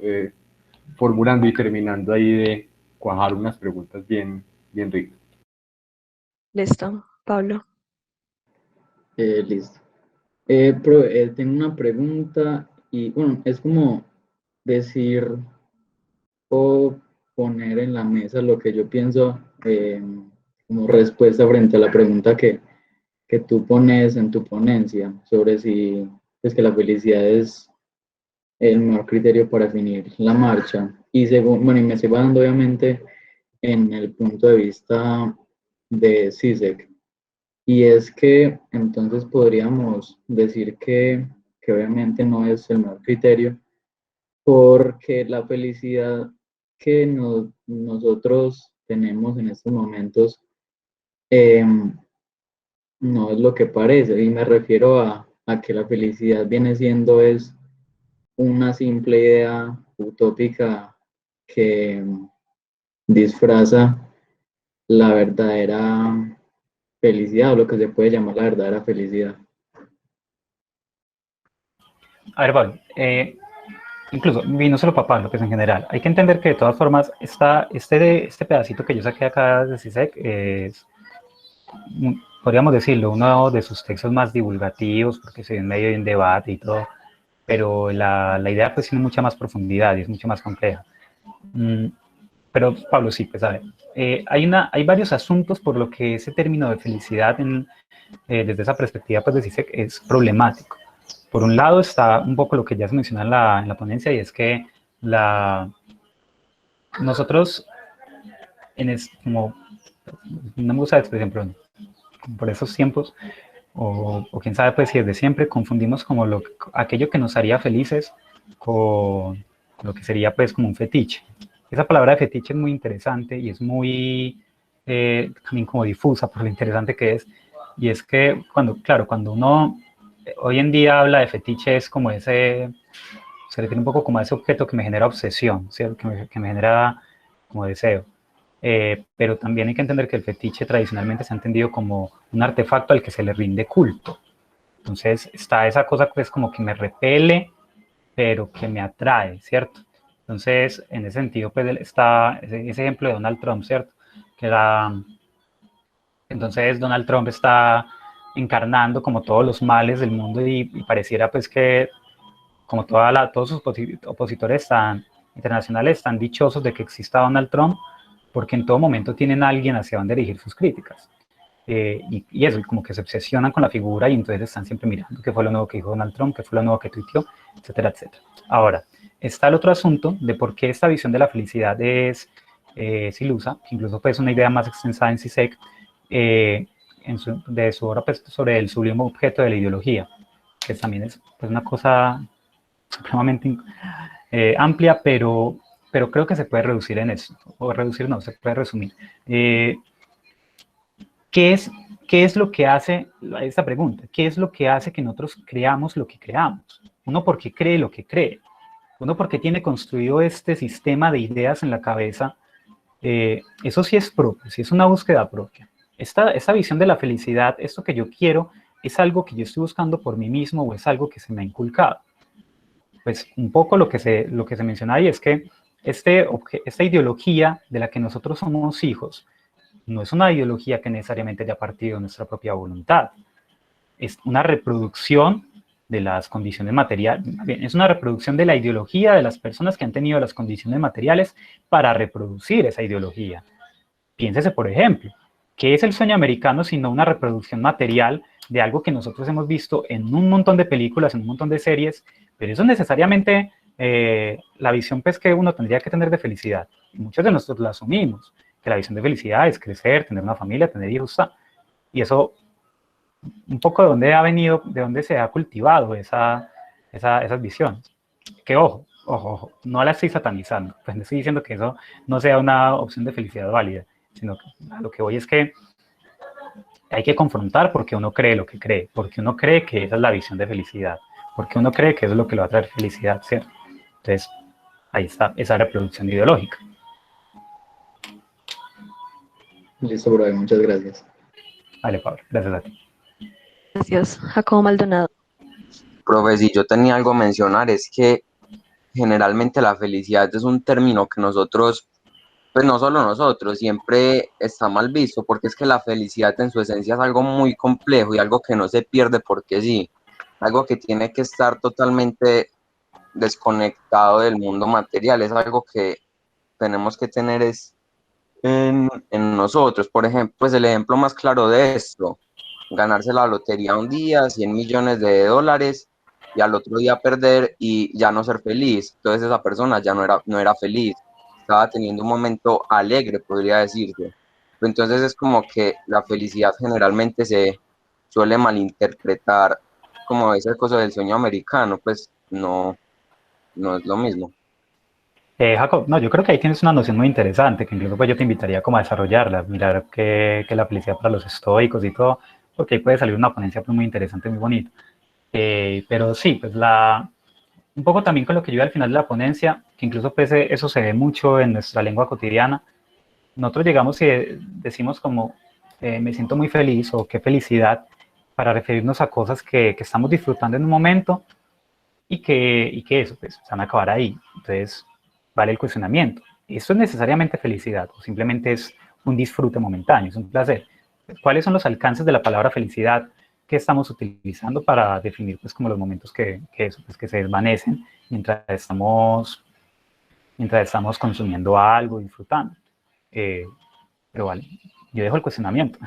formulando y terminando ahí de cuajar unas preguntas bien ricas. Listo, Pablo. Listo. Tengo una pregunta y bueno, es como decir o poner en la mesa lo que yo pienso como respuesta frente a la pregunta que tú pones en tu ponencia sobre si es que la felicidad es el mejor criterio para definir la marcha. Y según, bueno, y me estoy basando obviamente en el punto de vista de Zizek. Y es que entonces podríamos decir que obviamente no es el mejor criterio, porque la felicidad que nosotros tenemos en estos momentos no es lo que parece. Y me refiero a que la felicidad viene siendo es una simple idea utópica que disfraza la verdadera felicidad o lo que se puede llamar la verdadera felicidad. A ver, Pablo, incluso, y no solo para Pablo, pues en general, hay que entender que de todas formas, este pedacito que yo saqué acá de CISEC es, podríamos decirlo, uno de sus textos más divulgativos, porque se ve en medio de un debate y todo, pero la idea pues tiene mucha más profundidad y es mucho más compleja. Pero Pablo, sí, pues a ver, hay varios asuntos por lo que ese término de felicidad desde esa perspectiva pues de CISEC es problemático. Por un lado está un poco lo que ya se menciona en la ponencia, y es que nosotros, como, no me gusta la expresión, pero como por esos tiempos, o quién sabe pues si desde siempre, confundimos como aquello que nos haría felices con lo que sería pues como un fetiche. Esa palabra de fetiche es muy interesante y es muy también como difusa por lo interesante que es, y es que cuando uno hoy en día habla de fetiche es como se refiere un poco como a ese objeto que me genera obsesión, ¿cierto? Que me genera como deseo. Pero también hay que entender que el fetiche tradicionalmente se ha entendido como un artefacto al que se le rinde culto. Entonces está esa cosa pues como que me repele, pero que me atrae, ¿cierto? Entonces, en ese sentido, pues está ese ejemplo de Donald Trump, ¿cierto? Entonces Donald Trump está encarnando como todos los males del mundo y pareciera pues que como todos sus opositores internacionales están dichosos de que exista Donald Trump, porque en todo momento tienen a alguien hacia donde dirigir sus críticas. Y eso, como que se obsesionan con la figura y entonces están siempre mirando qué fue lo nuevo que dijo Donald Trump, qué fue lo nuevo que tuiteó, etcétera, etcétera. Ahora, está el otro asunto de por qué esta visión de la felicidad es ilusa, que incluso pues una idea más extensa en CISEC, de su obra pues, sobre el sublime objeto de la ideología, que también es pues, una cosa supremamente amplia, pero creo que se puede reducir en eso, o reducir no, se puede resumir. ¿Qué es lo que hace, esta pregunta, qué es lo que hace que nosotros creamos lo que creamos? Uno porque cree lo que cree, uno porque tiene construido este sistema de ideas en la cabeza, eso sí es propio, sí es una búsqueda propia. esta visión de la felicidad, esto que yo quiero, es algo que yo estoy buscando por mí mismo o es algo que se me ha inculcado. Pues un poco lo que se menciona ahí es que esta ideología de la que nosotros somos hijos no es una ideología que necesariamente haya partido de nuestra propia voluntad. Es una reproducción de las condiciones materiales, es una reproducción de la ideología de las personas que han tenido las condiciones materiales para reproducir esa ideología. Piénsese, por ejemplo, ¿qué es el sueño americano sino una reproducción material de algo que nosotros hemos visto en un montón de películas, en un montón de series? Pero eso necesariamente la visión pues, que uno tendría que tener de felicidad. Y muchos de nosotros la asumimos, que la visión de felicidad es crecer, tener una familia, tener hijos, y eso un poco de dónde ha venido, de dónde se ha cultivado esas visiones. Que ojo, no la estoy satanizando, pues no estoy diciendo que eso no sea una opción de felicidad válida, sino que a lo que voy es que hay que confrontar porque uno cree lo que cree, porque uno cree que esa es la visión de felicidad, porque uno cree que eso es lo que le va a traer felicidad, ¿cierto? Entonces, ahí está esa reproducción ideológica. Listo, brother, muchas gracias. Vale, Pablo, gracias a ti. Gracias, Jacobo Maldonado. Profe, si yo tenía algo a mencionar, es que generalmente la felicidad es un término que nosotros, pues no solo nosotros, siempre está mal visto, porque es que la felicidad en su esencia es algo muy complejo y algo que no se pierde porque sí, algo que tiene que estar totalmente desconectado del mundo material, es algo que tenemos que tener es en nosotros. Por ejemplo, pues el ejemplo más claro de esto, ganarse la lotería un día, 100 millones de dólares, y al otro día perder y ya no ser feliz. Entonces esa persona ya no era feliz, estaba teniendo un momento alegre, podría decirse. Entonces es como que la felicidad generalmente se suele malinterpretar como esa cosa del sueño americano, pues no es lo mismo. Jacob, no, yo creo que ahí tienes una noción muy interesante, que incluso pues yo te invitaría como a desarrollarla, mirar qué es la felicidad para los estoicos y todo, porque ahí puede salir una ponencia pues, muy interesante, muy bonita. Pero sí, pues un poco también con lo que yo al final de la ponencia, que incluso pues eso se ve mucho en nuestra lengua cotidiana, nosotros llegamos y decimos como, me siento muy feliz o qué felicidad, para referirnos a cosas que estamos disfrutando en un momento y que eso, pues, se van a acabar ahí. Entonces, vale el cuestionamiento. ¿Esto es necesariamente felicidad o simplemente es un disfrute momentáneo, es un placer? ¿Cuáles son los alcances de la palabra felicidad que estamos utilizando para definir pues como los momentos que se desvanecen mientras estamos consumiendo algo, disfrutando? Pero vale, yo dejo el cuestionamiento.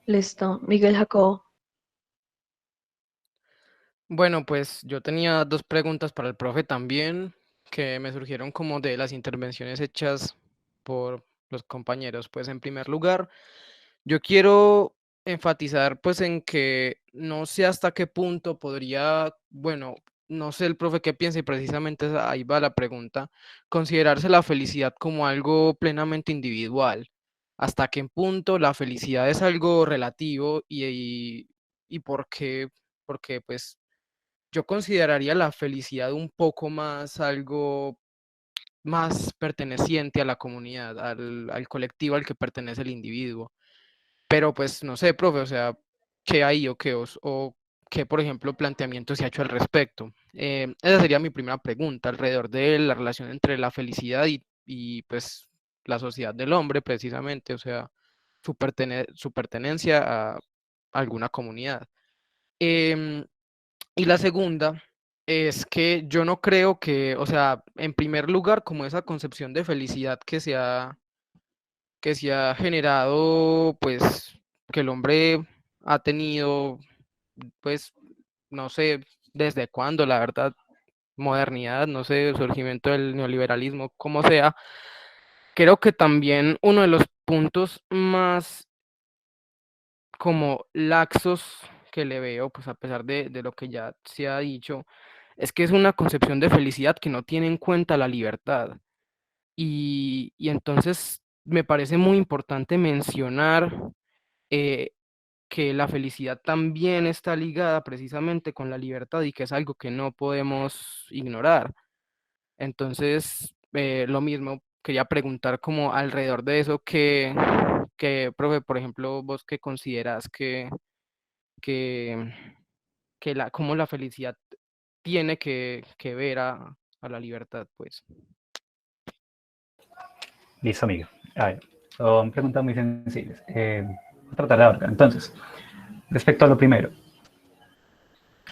Listo, Miguel Jacobo. Bueno, pues yo tenía dos preguntas para el profe también, que me surgieron como de las intervenciones hechas por los compañeros. Pues en primer lugar, yo quiero enfatizar pues en que no sé hasta qué punto podría, bueno, no sé el profe qué piensa y precisamente ahí va la pregunta, considerarse la felicidad como algo plenamente individual. ¿Hasta qué punto la felicidad es algo relativo y por qué? Porque pues yo consideraría la felicidad un poco más algo más perteneciente a la comunidad, al colectivo al que pertenece el individuo. Pero pues no sé, profe, o sea, ¿qué hay o qué, por ejemplo, planteamiento se ha hecho al respecto? Esa sería mi primera pregunta alrededor de la relación entre la felicidad y pues la sociedad del hombre, precisamente, o sea, su pertenencia a alguna comunidad. Em, y la segunda es que yo no creo que, o sea, en primer lugar, como esa concepción de felicidad que se ha generado, pues, que el hombre ha tenido, pues, no sé desde cuándo, la verdad, modernidad, no sé, surgimiento del neoliberalismo, como sea, creo que también uno de los puntos más como laxos que le veo, pues a pesar de lo que ya se ha dicho, es que es una concepción de felicidad que no tiene en cuenta la libertad. Y entonces me parece muy importante mencionar eh, que la felicidad también está ligada precisamente con la libertad y que es algo que no podemos ignorar. Entonces, lo mismo, quería preguntar como alrededor de eso, profe, por ejemplo, vos qué consideras que, cómo la felicidad tiene que ver a la libertad, pues. Listo, amigo. A ver, son preguntas muy sencillas. Voy a tratar de abarcar. Entonces, respecto a lo primero,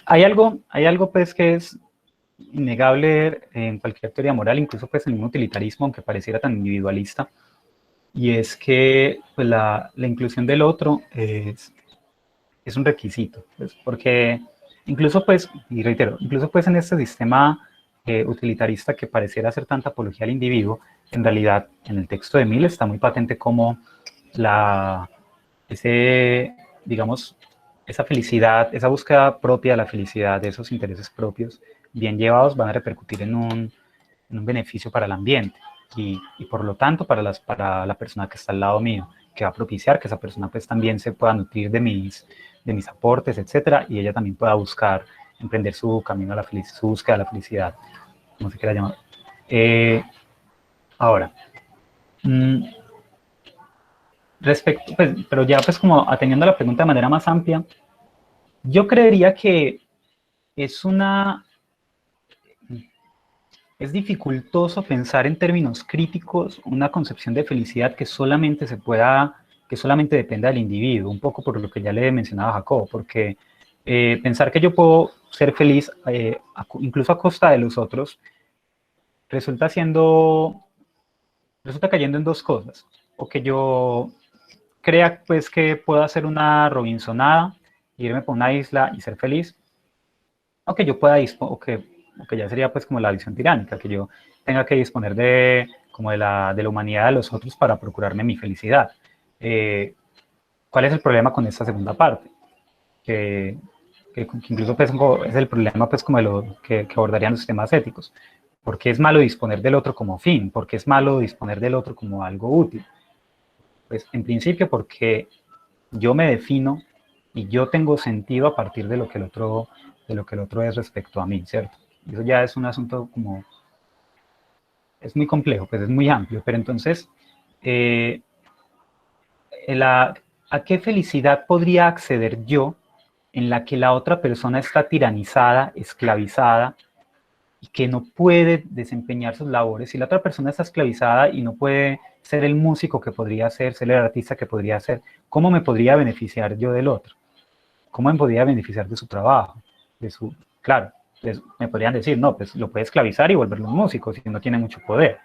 hay algo pues que es innegable en cualquier teoría moral, incluso pues en un utilitarismo, aunque pareciera tan individualista, y es que pues, la inclusión del otro es un requisito, pues, porque incluso pues, y reitero, incluso pues en este sistema utilitarista que pareciera hacer tanta apología al individuo, en realidad en el texto de Mill está muy patente como ese, digamos, esa felicidad, esa búsqueda propia de la felicidad, de esos intereses propios, bien llevados, van a repercutir en un beneficio para el ambiente y por lo tanto para la persona que está al lado mío, que va a propiciar que esa persona pues también se pueda nutrir de mis aportes, etcétera, y ella también pueda buscar, emprender su camino a la felicidad, su búsqueda de la felicidad, como se quiera llamar. Ahora, respecto, pues, pero ya pues como atendiendo a la pregunta de manera más amplia, yo creería que es es dificultoso pensar en términos críticos una concepción de felicidad que solamente que solamente dependa del individuo, un poco por lo que ya le mencionaba Jacobo, porque pensar que yo puedo ser feliz incluso a costa de los otros resulta cayendo en dos cosas, o que yo crea pues que puedo hacer una Robinsonada, irme por una isla y ser feliz, o que yo pueda disponer, o que ya sería pues como la visión tiránica, que yo tenga que disponer como de la humanidad de los otros para procurarme mi felicidad. ¿Cuál es el problema con esta segunda parte? Que incluso pues, es el problema pues como de lo que abordarían los sistemas éticos. ¿Por qué es malo disponer del otro como fin? ¿Por qué es malo disponer del otro como algo útil? Pues en principio porque yo me defino y yo tengo sentido a partir de lo que el otro es respecto a mí, ¿cierto? Eso ya es un asunto como, es muy complejo, pues es muy amplio, pero entonces, eh, ¿a qué felicidad podría acceder yo en la que la otra persona está tiranizada, esclavizada y que no puede desempeñar sus labores? Si la otra persona está esclavizada y no puede ser el músico que podría ser el artista que podría ser, ¿cómo me podría beneficiar yo del otro? ¿Cómo me podría beneficiar de su trabajo? Claro, pues me podrían decir, no, pues lo puede esclavizar y volverlo un músico si no tiene mucho poder,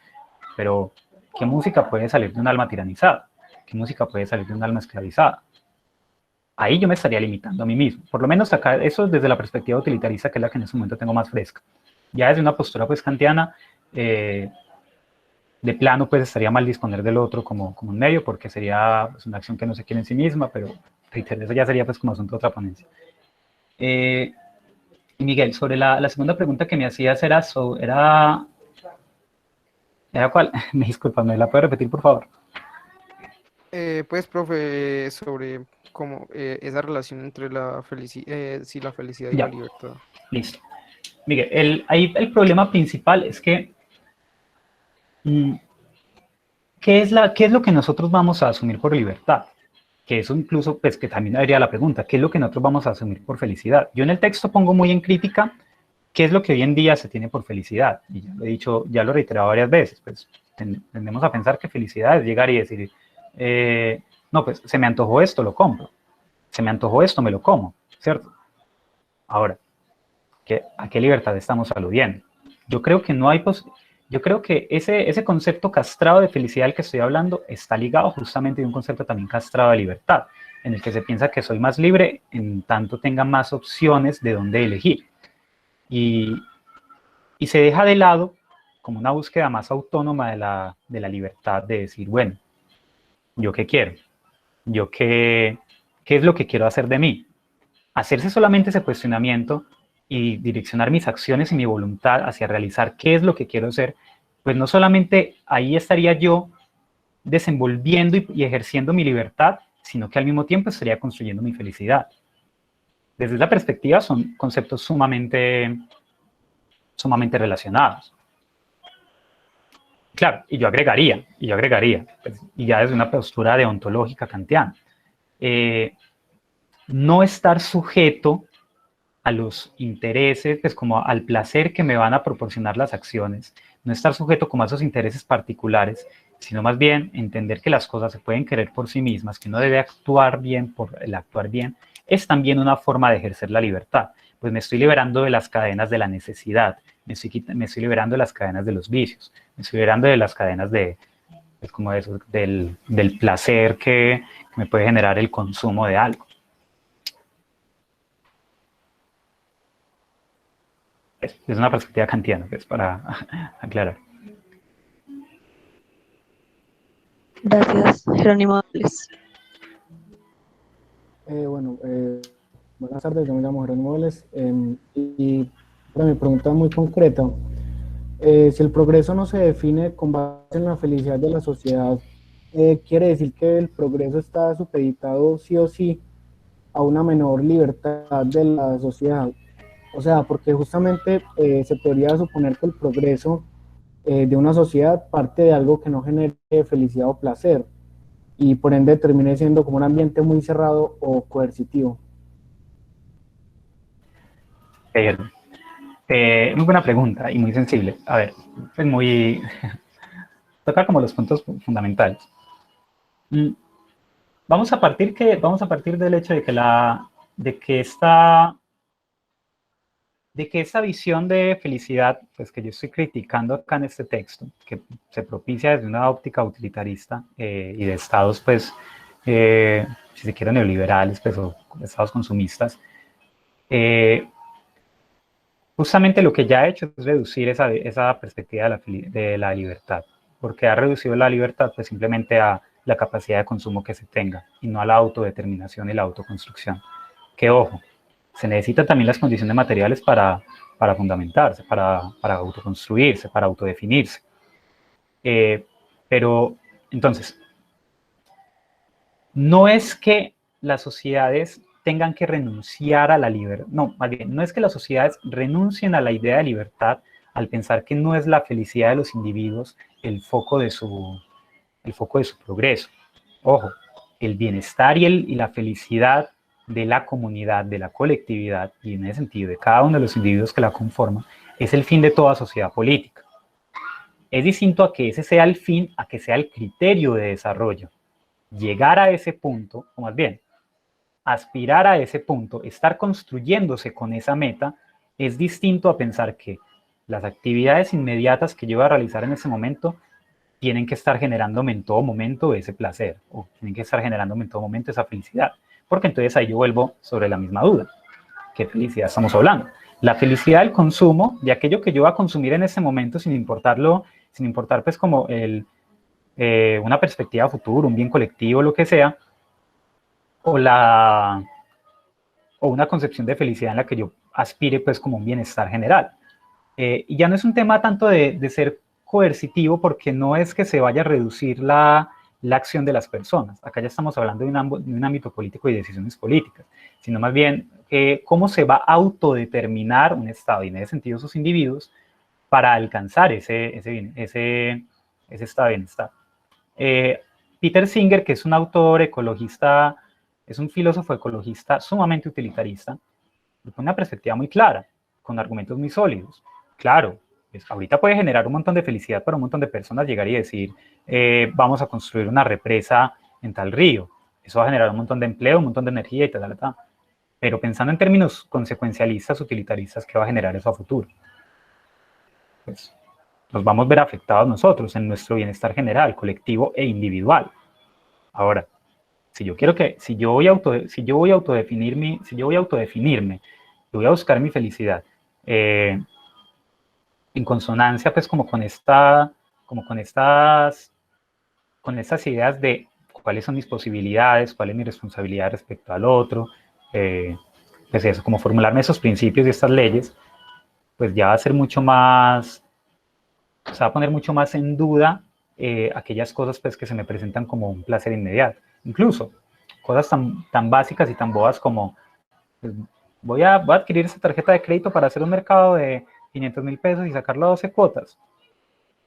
pero ¿qué música puede salir de un alma tiranizada? ¿Qué música puede salir de un alma esclavizada? Ahí yo me estaría limitando a mí mismo. Por lo menos acá, eso desde la perspectiva utilitarista, que es la que en este momento tengo más fresca. Ya desde una postura pues kantiana, de plano pues estaría mal disponer del otro como un medio, porque sería pues, una acción que no se quiere en sí misma, pero reitero, eso ya sería pues como asunto de otra ponencia. Miguel, sobre la segunda pregunta que me hacías ¿era cuál? Me disculpa, ¿me la puede repetir, por favor? Pues, profe, sobre cómo esa relación entre la felicidad, sí, la felicidad y la Ya, libertad. listo. Miguel, ahí el problema principal es que ¿qué es lo que nosotros vamos a asumir por libertad? Que eso incluso, pues que también habría la pregunta, ¿qué es lo que nosotros vamos a asumir por felicidad? Yo en el texto pongo muy en crítica qué es lo que hoy en día se tiene por felicidad. Y ya lo he dicho, ya lo he reiterado varias veces, pues tendemos a pensar que felicidad es llegar y decir, no, pues se me antojó esto, lo compro. Se me antojó esto, me lo como, ¿cierto? Ahora, ¿a qué libertad estamos aludiendo? Yo creo que no hay yo creo que ese concepto castrado de felicidad del que estoy hablando está ligado justamente a un concepto también castrado de libertad, en el que se piensa que soy más libre en tanto tenga más opciones de dónde elegir. Y se deja de lado como una búsqueda más autónoma de la libertad de decir, bueno, ¿yo qué quiero? ¿Yo qué es lo que quiero hacer de mí? Hacerse solamente ese cuestionamiento y direccionar mis acciones y mi voluntad hacia realizar qué es lo que quiero ser, pues no solamente ahí estaría yo desenvolviendo y ejerciendo mi libertad, sino que al mismo tiempo estaría construyendo mi felicidad. Desde esa perspectiva son conceptos sumamente relacionados. Claro, y yo agregaría, pues, y ya desde una postura deontológica kantiana, no estar sujeto a los intereses, pues como al placer que me van a proporcionar las acciones, no estar sujeto como a esos intereses particulares, sino más bien entender que las cosas se pueden querer por sí mismas, que uno debe actuar bien por el actuar bien, es también una forma de ejercer la libertad, pues me estoy liberando de las cadenas de la necesidad, me estoy liberando de las cadenas de los vicios, me estoy liberando de las cadenas de, pues como eso, del placer que me puede generar el consumo de algo. Es una perspectiva kantiana, pues, para aclarar. Gracias, Jerónimo Vélez. Buenas tardes, yo me llamo Jerónimo Vélez, y para mi pregunta muy concreta, si el progreso no se define con base en la felicidad de la sociedad, ¿quiere decir que el progreso está supeditado sí o sí a una menor libertad de la sociedad? O sea, porque justamente se podría suponer que el progreso de una sociedad parte de algo que no genere felicidad o placer, y por ende termine siendo como un ambiente muy cerrado o coercitivo. Muy buena pregunta y muy sensible. A ver, es muy... toca como los puntos fundamentales. Vamos a partir del hecho de que esta visión de felicidad, pues que yo estoy criticando acá en este texto, que se propicia desde una óptica utilitarista y de estados, pues, si se quiere, neoliberales, pues, o estados consumistas, justamente lo que ya ha hecho es reducir esa perspectiva de la libertad, porque ha reducido la libertad pues simplemente a la capacidad de consumo que se tenga y no a la autodeterminación y la autoconstrucción. Que ojo, se necesitan también las condiciones materiales para fundamentarse, para autoconstruirse, para autodefinirse. Pero entonces, no es que las sociedades tengan que renunciar a la libertad, no, más bien, no es que las sociedades renuncien a la idea de libertad al pensar que no es la felicidad de los individuos el foco de su progreso. Ojo, el bienestar y la felicidad de la comunidad, de la colectividad, y en ese sentido de cada uno de los individuos que la conforman, es el fin de toda sociedad política. Es distinto a que ese sea el fin, a que sea el criterio de desarrollo. Llegar a ese punto, o más bien, aspirar a ese punto, estar construyéndose con esa meta, es distinto a pensar que las actividades inmediatas que yo voy a realizar en ese momento tienen que estar generándome en todo momento ese placer, o tienen que estar generándome en todo momento esa felicidad, porque entonces ahí yo vuelvo sobre la misma duda. ¿Qué felicidad estamos hablando? La felicidad del consumo, de aquello que yo voy a consumir en ese momento sin importar pues como una perspectiva futuro, un bien colectivo, lo que sea, o una concepción de felicidad en la que yo aspire pues como un bienestar general. Y ya no es un tema tanto de ser coercitivo, porque no es que se vaya a reducir la acción de las personas. Acá ya estamos hablando de un ámbito político y decisiones políticas, sino más bien cómo se va a autodeterminar un Estado, y en ese sentido sus individuos, para alcanzar ese estado de bienestar. Peter Singer, que es un autor ecologista, es un filósofo ecologista sumamente utilitarista, con una perspectiva muy clara, con argumentos muy sólidos. Claro, pues ahorita puede generar un montón de felicidad para un montón de personas llegar y decir, vamos a construir una represa en tal río. Eso va a generar un montón de empleo, un montón de energía y tal. Pero pensando en términos consecuencialistas, utilitaristas, ¿qué va a generar eso a futuro? Pues nos vamos a ver afectados nosotros en nuestro bienestar general, colectivo e individual. Ahora, si yo voy a autodefinirme, y voy a buscar mi felicidad en consonancia pues como con estas ideas de cuáles son mis posibilidades, cuál es mi responsabilidad respecto al otro, pues eso, como formularme esos principios y estas leyes, pues ya va a ser mucho más, se va a poner mucho más en duda aquellas cosas pues que se me presentan como un placer inmediato. Incluso cosas tan básicas y tan bobas como pues, voy a adquirir esa tarjeta de crédito para hacer un mercado de 500.000 pesos y sacarlo a 12 cuotas.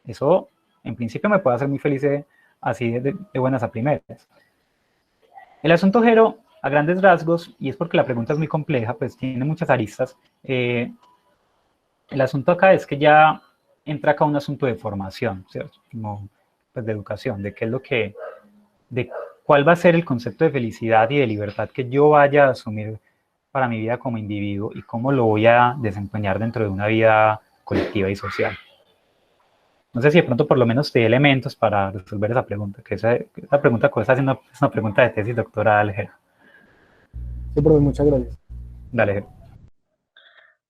Eso en principio me puede hacer muy feliz así de buenas a primeras. El asunto, Jero, a grandes rasgos, y es porque la pregunta es muy compleja, pues tiene muchas aristas, el asunto acá es que ya entra acá un asunto de formación, ¿cierto? Como, pues, de educación, de qué es lo que, de cuál va a ser el concepto de felicidad y de libertad que yo vaya a asumir para mi vida como individuo y cómo lo voy a desempeñar dentro de una vida colectiva y social. No sé si de pronto por lo menos te dé elementos para resolver esa pregunta, que esa pregunta que estás haciendo es una pregunta de tesis doctoral, Jero. Sí, profe, muchas gracias. Dale, Jero.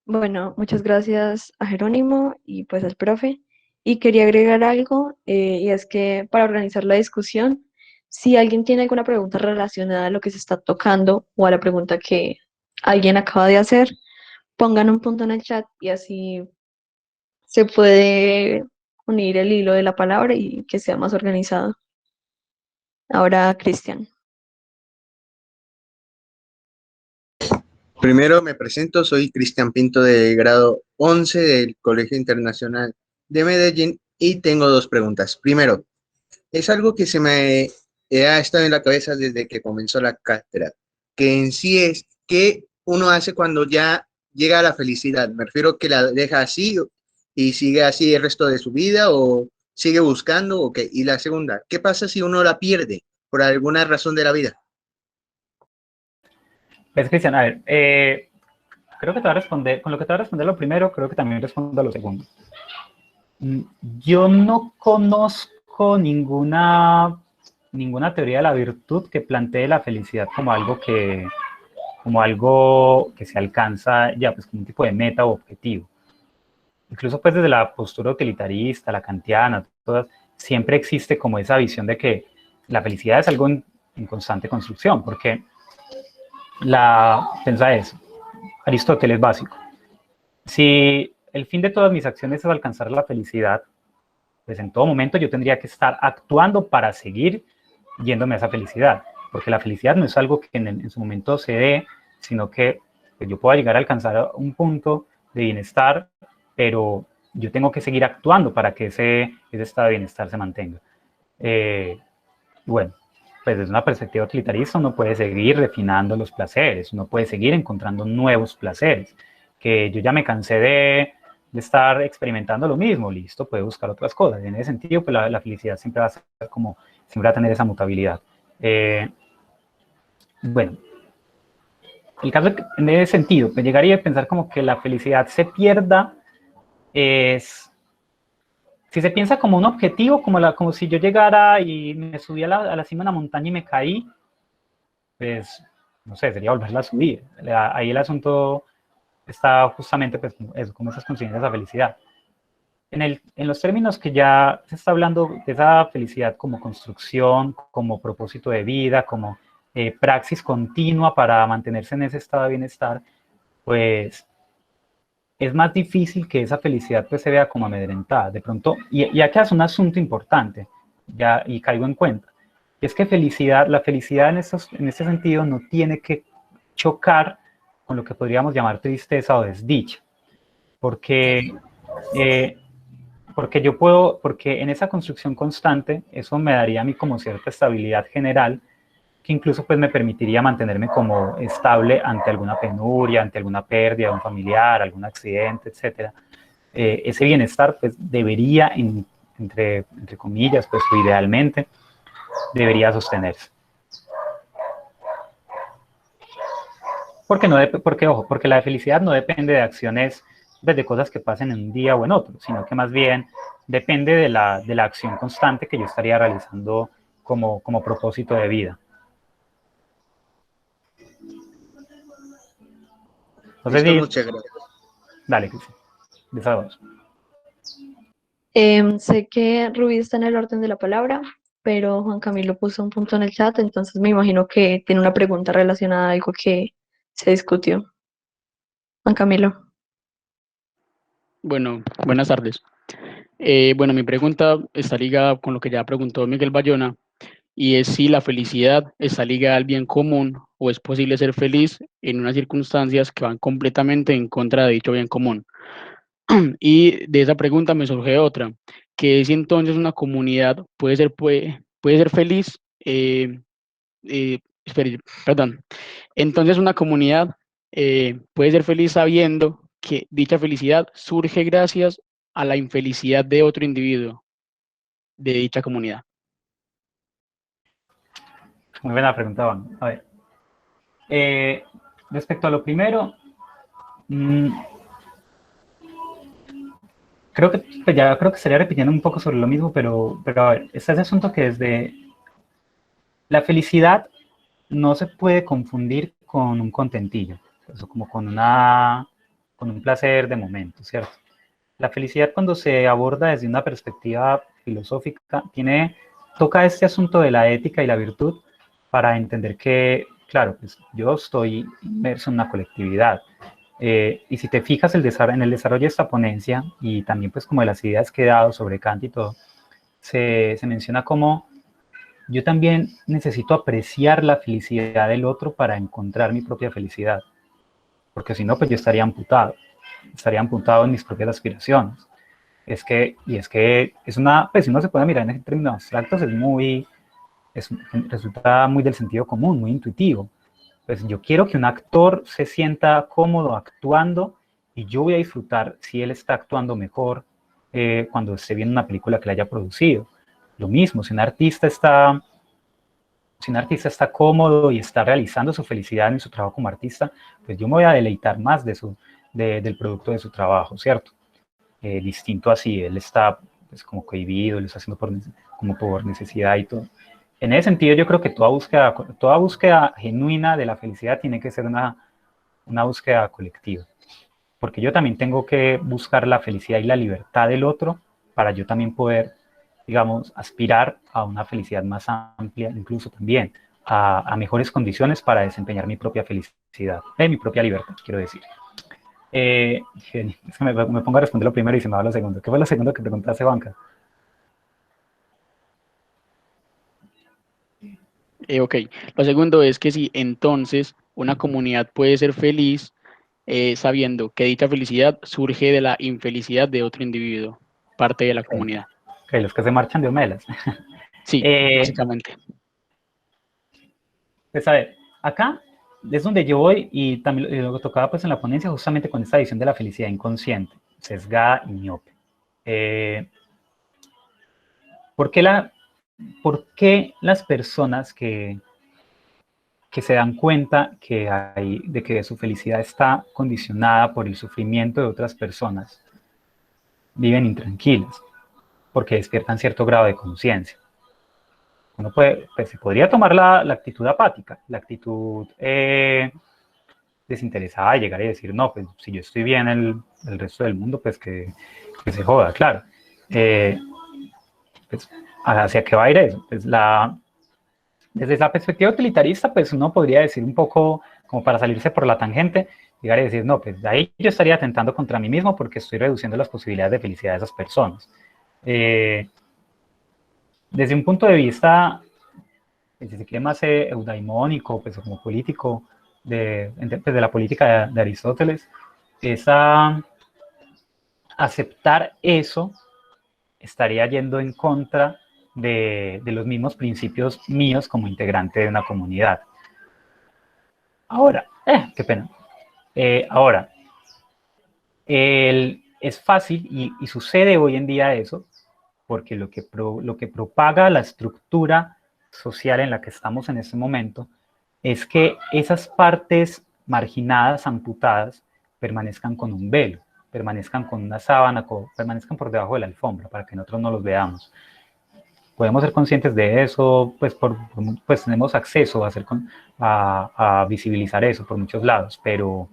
Bueno, muchas gracias a Jerónimo y pues al profe. Y quería agregar algo, y es que para organizar la discusión, si alguien tiene alguna pregunta relacionada a lo que se está tocando o a la pregunta que alguien acaba de hacer, pongan un punto en el chat y así se puede unir el hilo de la palabra y que sea más organizado. Ahora, Cristian. Primero me presento, soy Cristian Pinto de grado 11 del Colegio Internacional de Medellín y tengo dos preguntas. Primero, es algo que se me ha estado en la cabeza desde que comenzó la cátedra, que en sí es qué uno hace cuando ya llega a la felicidad. Me refiero que la deja así y sigue así el resto de su vida o sigue buscando, ok. Y la segunda, ¿qué pasa si uno la pierde por alguna razón de la vida? Pues, Cristian, a ver, creo que te voy a responder, con lo que te voy a responder lo primero, creo que también respondo a lo segundo. Yo no conozco ninguna teoría de la virtud que plantee la felicidad como algo que se alcanza ya, pues como un tipo de meta o objetivo. Incluso pues desde la postura utilitarista, la kantiana, todas, siempre existe como esa visión de que la felicidad es algo en constante construcción, porque pensa eso, Aristóteles básico. Si el fin de todas mis acciones es alcanzar la felicidad, pues en todo momento yo tendría que estar actuando para seguir yéndome a esa felicidad, porque la felicidad no es algo que en su momento se dé, sino que pues, yo pueda llegar a alcanzar un punto de bienestar, pero yo tengo que seguir actuando para que ese estado de bienestar se mantenga. Bueno, pues desde una perspectiva utilitarista uno puede seguir refinando los placeres, uno puede seguir encontrando nuevos placeres, que yo ya me cansé de estar experimentando lo mismo, listo, puedo buscar otras cosas. En ese sentido, pues la felicidad siempre va a ser como, siempre va a tener esa mutabilidad. Bueno, el caso en ese sentido, me llegaría a pensar como que la felicidad se pierda es, si se piensa como un objetivo, como si yo llegara y me subí a la cima de una montaña y me caí, pues, no sé, sería volverla a subir. Ahí el asunto está justamente pues, como esas conciencias de felicidad. En los términos que ya se está hablando de esa felicidad como construcción, como propósito de vida, como praxis continua para mantenerse en ese estado de bienestar, pues es más difícil que esa felicidad pues, se vea como amedrentada. De pronto, y acá es un asunto importante, ya, y caigo en cuenta, es que la felicidad en este sentido no tiene que chocar con lo que podríamos llamar tristeza o desdicha, porque porque en esa construcción constante, eso me daría a mí como cierta estabilidad general, que incluso pues me permitiría mantenerme como estable ante alguna penuria, ante alguna pérdida de un familiar, algún accidente, etc. Ese bienestar pues debería, entre comillas, pues idealmente, debería sostenerse. Porque la felicidad no depende de acciones, de cosas que pasen en un día o en otro, sino que más bien depende de la acción constante que yo estaría realizando como propósito de vida. Entonces, Muchas gracias. Dale, desahogos. Sé que Rubí está en el orden de la palabra, pero Juan Camilo puso un punto en el chat, entonces me imagino que tiene una pregunta relacionada a algo que se discutió. Juan Camilo. Bueno, buenas tardes. Bueno, mi pregunta está ligada con lo que ya preguntó Miguel Bayona, y es si la felicidad está ligada al bien común o es posible ser feliz en unas circunstancias que van completamente en contra de dicho bien común. Y de esa pregunta me surge otra, que si entonces una comunidad puede ser feliz, perdón, entonces una comunidad puede ser feliz sabiendo que dicha felicidad surge gracias a la infelicidad de otro individuo de dicha comunidad. Muy buena pregunta, Juan. A ver, respecto a lo primero, creo que pues ya creo que estaría repitiendo un poco sobre lo mismo, pero a ver, está ese asunto que desde la felicidad no se puede confundir con un contentillo, eso como con un placer de momento, ¿cierto? La felicidad, cuando se aborda desde una perspectiva filosófica, toca este asunto de la ética y la virtud para entender que, claro, pues yo estoy inmerso en una colectividad. Y si te fijas en el desarrollo de esta ponencia y también pues como de las ideas que he dado sobre Kant y todo, se menciona como yo también necesito apreciar la felicidad del otro para encontrar mi propia felicidad, porque si no, pues yo estaría amputado en mis propias aspiraciones. Pues si uno se puede mirar en términos abstractos, resulta muy del sentido común, muy intuitivo. Pues yo quiero que un actor se sienta cómodo actuando y yo voy a disfrutar si él está actuando mejor cuando esté viendo una película que le haya producido. Lo mismo, si un artista está cómodo y está realizando su felicidad en su trabajo como artista, pues yo me voy a deleitar más del producto de su trabajo, ¿cierto? Distinto así, él está pues como cohibido, lo está haciendo como por necesidad y todo. En ese sentido, yo creo que toda búsqueda genuina de la felicidad tiene que ser una búsqueda colectiva, porque yo también tengo que buscar la felicidad y la libertad del otro para yo también poder, digamos, aspirar a una felicidad más amplia, incluso también a mejores condiciones para desempeñar mi propia felicidad, mi propia libertad, quiero decir. Es que me pongo a responder lo primero y se me va lo segundo. ¿Qué fue lo segundo que preguntaste, Banca? Ok, lo segundo es que si entonces una comunidad puede ser feliz sabiendo que dicha felicidad surge de la infelicidad de otro individuo, parte de la comunidad. Ok, los que se marchan de Homelas. Sí, básicamente. Pues a ver, acá es donde yo voy y también lo que tocaba pues en la ponencia justamente con esta visión de la felicidad inconsciente, sesgada y miope. ¿Por qué las personas que se dan cuenta de que su felicidad está condicionada por el sufrimiento de otras personas viven intranquilas? Porque despiertan cierto grado de conciencia. Uno pues, se podría tomar la actitud apática, la actitud desinteresada de llegar y decir, no, pues si yo estoy bien, el resto del mundo, pues que se joda, claro. Pues, ¿hacia qué va a ir eso? Pues desde la perspectiva utilitarista, pues uno podría decir un poco, como para salirse por la tangente, llegar y decir, no, pues ahí yo estaría atentando contra mí mismo porque estoy reduciendo las posibilidades de felicidad de esas personas. Desde un punto de vista, si se quiere más eudaimónico, pues como político, de la política de Aristóteles, es aceptar eso estaría yendo en contra de los mismos principios míos como integrante de una comunidad. Ahora, qué pena. Ahora, es fácil y sucede hoy en día eso, porque lo que propaga la estructura social en la que estamos en este momento es que esas partes marginadas, amputadas, permanezcan con un velo, permanezcan con una sábana, permanezcan por debajo de la alfombra para que nosotros no los veamos. Podemos ser conscientes de eso, pues tenemos acceso a visibilizar eso por muchos lados, pero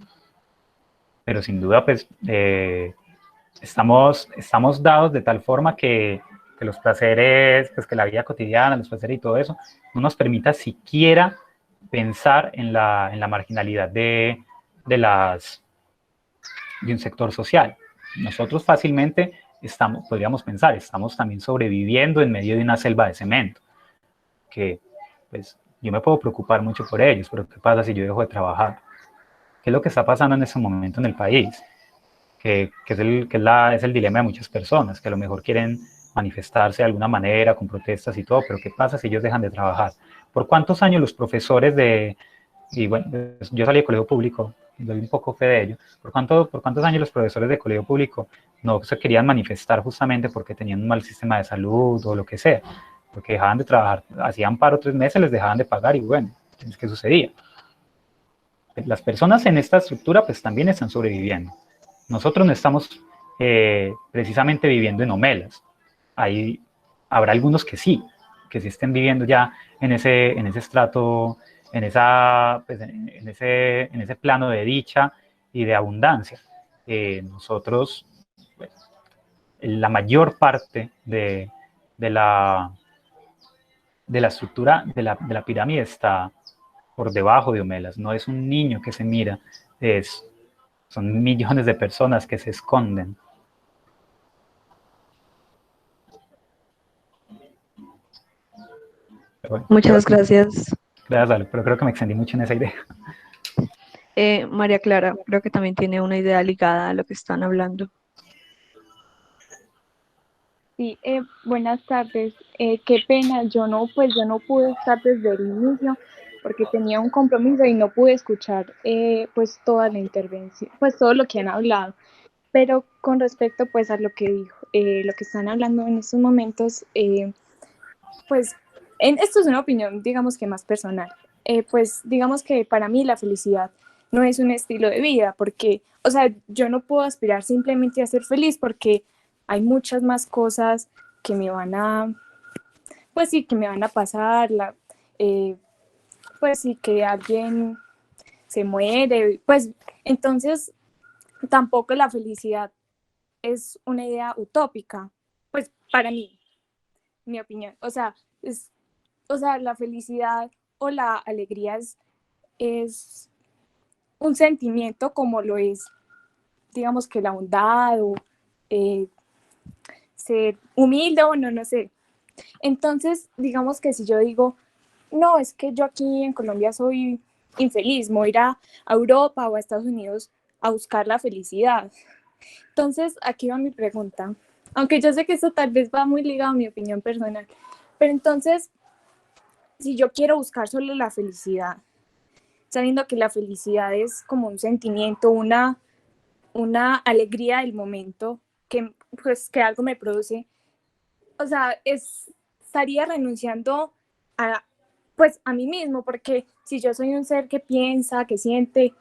sin duda pues estamos dados de tal forma que los placeres, pues que la vida cotidiana, los placeres y todo eso, no nos permita siquiera pensar en la marginalidad de un sector social. Nosotros fácilmente podríamos pensar, estamos también sobreviviendo en medio de una selva de cemento, que pues yo me puedo preocupar mucho por ellos, pero ¿qué pasa si yo dejo de trabajar? ¿Qué es lo que está pasando en este momento en el país? Que es el dilema de muchas personas, que a lo mejor quieren manifestarse de alguna manera, con protestas y todo, pero ¿qué pasa si ellos dejan de trabajar? ¿Por cuántos años los profesores y bueno, yo salí de colegio público, doy un poco fe de ello, ¿por cuántos años los profesores de colegio público no se querían manifestar justamente porque tenían un mal sistema de salud o lo que sea? Porque dejaban de trabajar, hacían paro 3 meses, les dejaban de pagar y bueno, ¿qué sucedía? Las personas en esta estructura pues también están sobreviviendo. Nosotros no estamos precisamente viviendo en omelas. Habrá algunos que sí estén viviendo ya en ese estrato, en ese plano de dicha y de abundancia. Nosotros, pues, la mayor parte de la estructura de la pirámide está por debajo de Omelas. No es un niño que se mira, son millones de personas que se esconden. Bueno, Muchas gracias. Gracias, Ale, pero creo que me extendí mucho en esa idea. María Clara, creo que también tiene una idea ligada a lo que están hablando. Sí, buenas tardes. Qué pena, yo no pude estar desde el inicio porque tenía un compromiso y no pude escuchar pues toda la intervención, pues todo lo que han hablado. Pero con respecto pues a lo que dijo, lo que están hablando en estos momentos, pues esto es una opinión digamos que más personal. Pues digamos que para mí la felicidad no es un estilo de vida porque, o sea, yo no puedo aspirar simplemente a ser feliz porque hay muchas más cosas que me van a, pues sí, que me van a pasar, pues sí, que alguien se muere, pues entonces tampoco la felicidad es una idea utópica, pues para mí, mi opinión, o sea, la felicidad o la alegría es un sentimiento como lo es, digamos que la bondad o ser humilde o no sé. Entonces, digamos que si yo digo, no, es que yo aquí en Colombia soy infeliz, me voy a ir a Europa o a Estados Unidos a buscar la felicidad. Entonces, aquí va mi pregunta, aunque yo sé que eso tal vez va muy ligado a mi opinión personal, pero entonces, si yo quiero buscar solo la felicidad, sabiendo que la felicidad es como un sentimiento, una alegría del momento, que algo me produce, o sea, estaría renunciando pues a mí mismo, porque si yo soy un ser que piensa, que siente,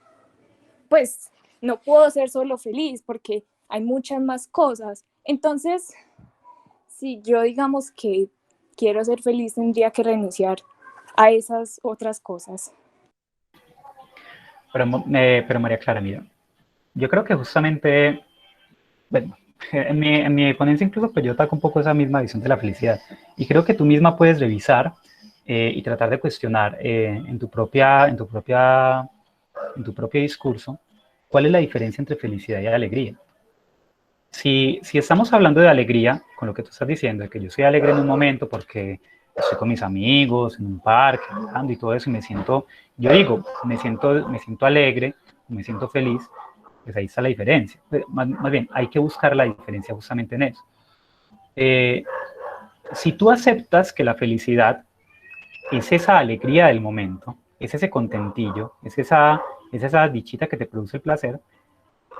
pues no puedo ser solo feliz porque hay muchas más cosas. Entonces, si yo digamos que quiero ser feliz, tendría que renunciar a esas otras cosas. Pero María Clara, mira, yo creo que justamente, bueno, en mi ponencia incluso pues yo ataco un poco esa misma visión de la felicidad y creo que tú misma puedes revisar y tratar de cuestionar en tu propio discurso cuál es la diferencia entre felicidad y alegría. Si estamos hablando de alegría, con lo que tú estás diciendo, de que yo soy alegre en un momento porque estoy con mis amigos, en un parque, hablando y todo eso, y me siento alegre, me siento feliz, pues ahí está la diferencia. Más bien, hay que buscar la diferencia justamente en eso. Si tú aceptas que la felicidad es esa alegría del momento, es ese contentillo, es esa dichita que te produce el placer,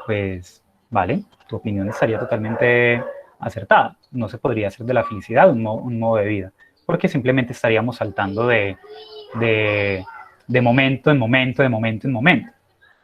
pues, vale, tu opinión estaría totalmente acertada. No se podría hacer de la felicidad un modo de vida, porque simplemente estaríamos saltando de momento en momento, de momento en momento,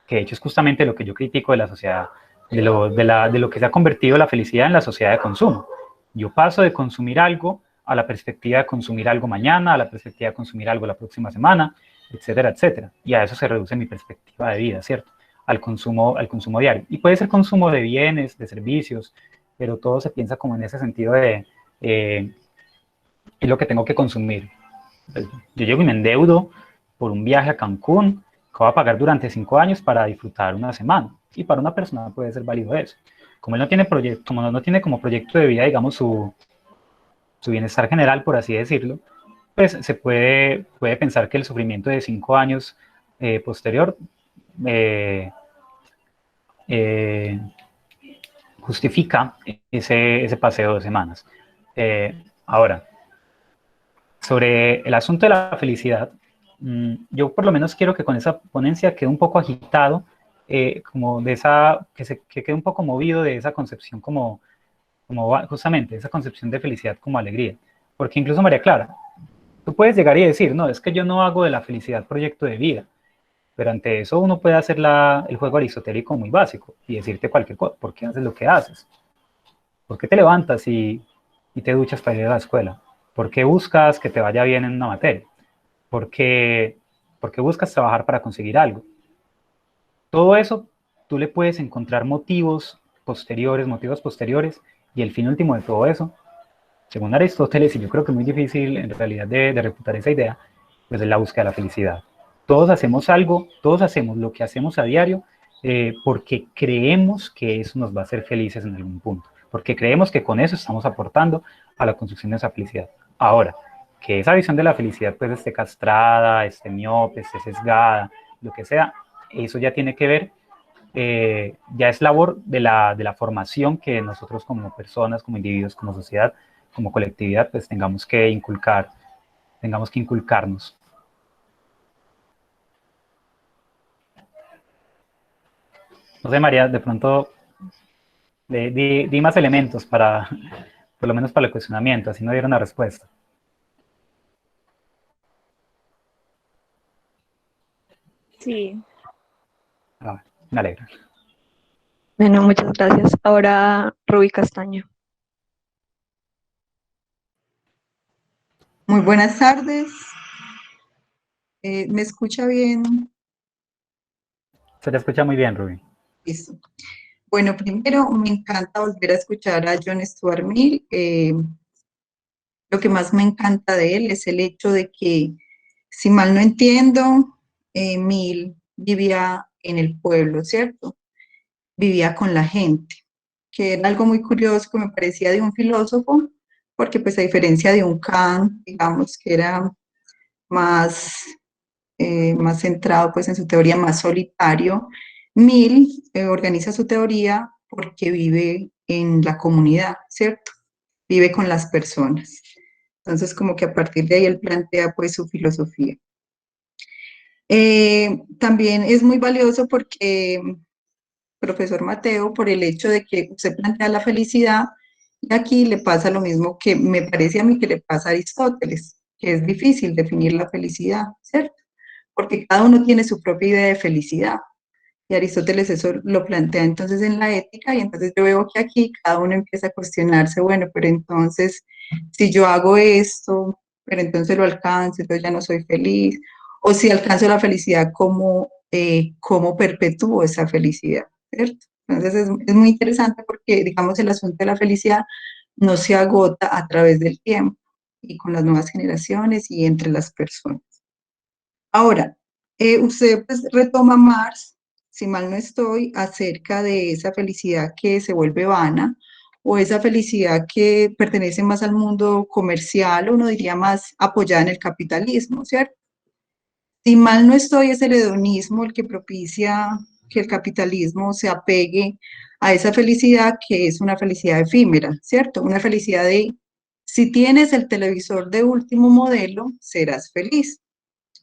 que de hecho es justamente lo que yo critico de la sociedad, de lo que se ha convertido la felicidad en la sociedad de consumo. Yo paso de consumir algo a la perspectiva de consumir algo mañana, a la perspectiva de consumir algo la próxima semana, etcétera, etcétera. Y a eso se reduce mi perspectiva de vida, ¿cierto? Al consumo diario. Y puede ser consumo de bienes, de servicios, pero todo se piensa como en ese sentido de es lo que tengo que consumir. Yo llego y me endeudo por un viaje a Cancún que voy a pagar durante 5 años para disfrutar una semana. Y para una persona puede ser válido eso. Como él no tiene como proyecto de vida, digamos, su bienestar general, por así decirlo, pues se puede pensar que el sufrimiento de 5 años posterior justifica ese paseo de semanas. Ahora, sobre el asunto de la felicidad, yo por lo menos quiero que con esa ponencia quede un poco agitado, como de esa, que quede un poco movido de esa concepción como justamente, esa concepción de felicidad como alegría. Porque incluso María Clara, tú puedes llegar y decir, no, es que yo no hago de la felicidad proyecto de vida, pero ante eso uno puede hacer el juego aristotélico muy básico y decirte cualquier cosa, ¿por qué haces lo que haces? ¿Por qué te levantas y te duchas para ir a la escuela? ¿Por qué buscas que te vaya bien en una materia? ¿Por qué buscas trabajar para conseguir algo? Todo eso, tú le puedes encontrar motivos posteriores, y el fin último de todo eso, según Aristóteles, y yo creo que es muy difícil en realidad de refutar esa idea, pues es la búsqueda de la felicidad. Todos hacemos algo, todos hacemos lo que hacemos a diario porque creemos que eso nos va a hacer felices en algún punto, porque creemos que con eso estamos aportando a la construcción de esa felicidad. Ahora, que esa visión de la felicidad pues esté castrada, esté miope, esté sesgada, lo que sea, eso ya tiene que ver, ya es labor de la formación que nosotros como personas, como individuos, como sociedad, como colectividad, pues tengamos que inculcarnos. No sé, María, de pronto di más elementos para, por lo menos para el cuestionamiento, así no diera una respuesta. Sí. Me alegra. Bueno, muchas gracias. Ahora Rubí Castaño. Muy buenas tardes. ¿Me escucha bien? Se te escucha muy bien, Rubí. Listo. Bueno, primero me encanta volver a escuchar a John Stuart Mill. Lo que más me encanta de él es el hecho de que, si mal no entiendo, Mill vivía en el pueblo, ¿cierto? Vivía con la gente, que era algo muy curioso que me parecía de un filósofo, porque pues a diferencia de un Kant, digamos, que era más más centrado pues en su teoría, más solitario. Mill organiza su teoría porque vive en la comunidad, ¿cierto? Vive con las personas. Entonces, como que a partir de ahí él plantea pues su filosofía. También es muy valioso porque, profesor Mateo, por el hecho de que usted plantea la felicidad, y aquí le pasa lo mismo que me parece a mí que le pasa a Aristóteles, que es difícil definir la felicidad, ¿cierto? Porque cada uno tiene su propia idea de felicidad. Y Aristóteles eso lo plantea entonces en la ética, y entonces yo veo que aquí cada uno empieza a cuestionarse, bueno, pero entonces si yo hago esto, pero entonces lo alcanzo, entonces ya no soy feliz, o si alcanzo la felicidad, ¿cómo perpetúo esa felicidad? ¿Cierto? Entonces es muy interesante porque, digamos, el asunto de la felicidad no se agota a través del tiempo y con las nuevas generaciones y entre las personas. Ahora, usted pues retoma Marx, si mal no estoy, acerca de esa felicidad que se vuelve vana o esa felicidad que pertenece más al mundo comercial, o uno diría más apoyada en el capitalismo, ¿cierto? Si mal no estoy, es el hedonismo el que propicia que el capitalismo se apegue a esa felicidad que es una felicidad efímera, ¿cierto? Una felicidad de, si tienes el televisor de último modelo, serás feliz.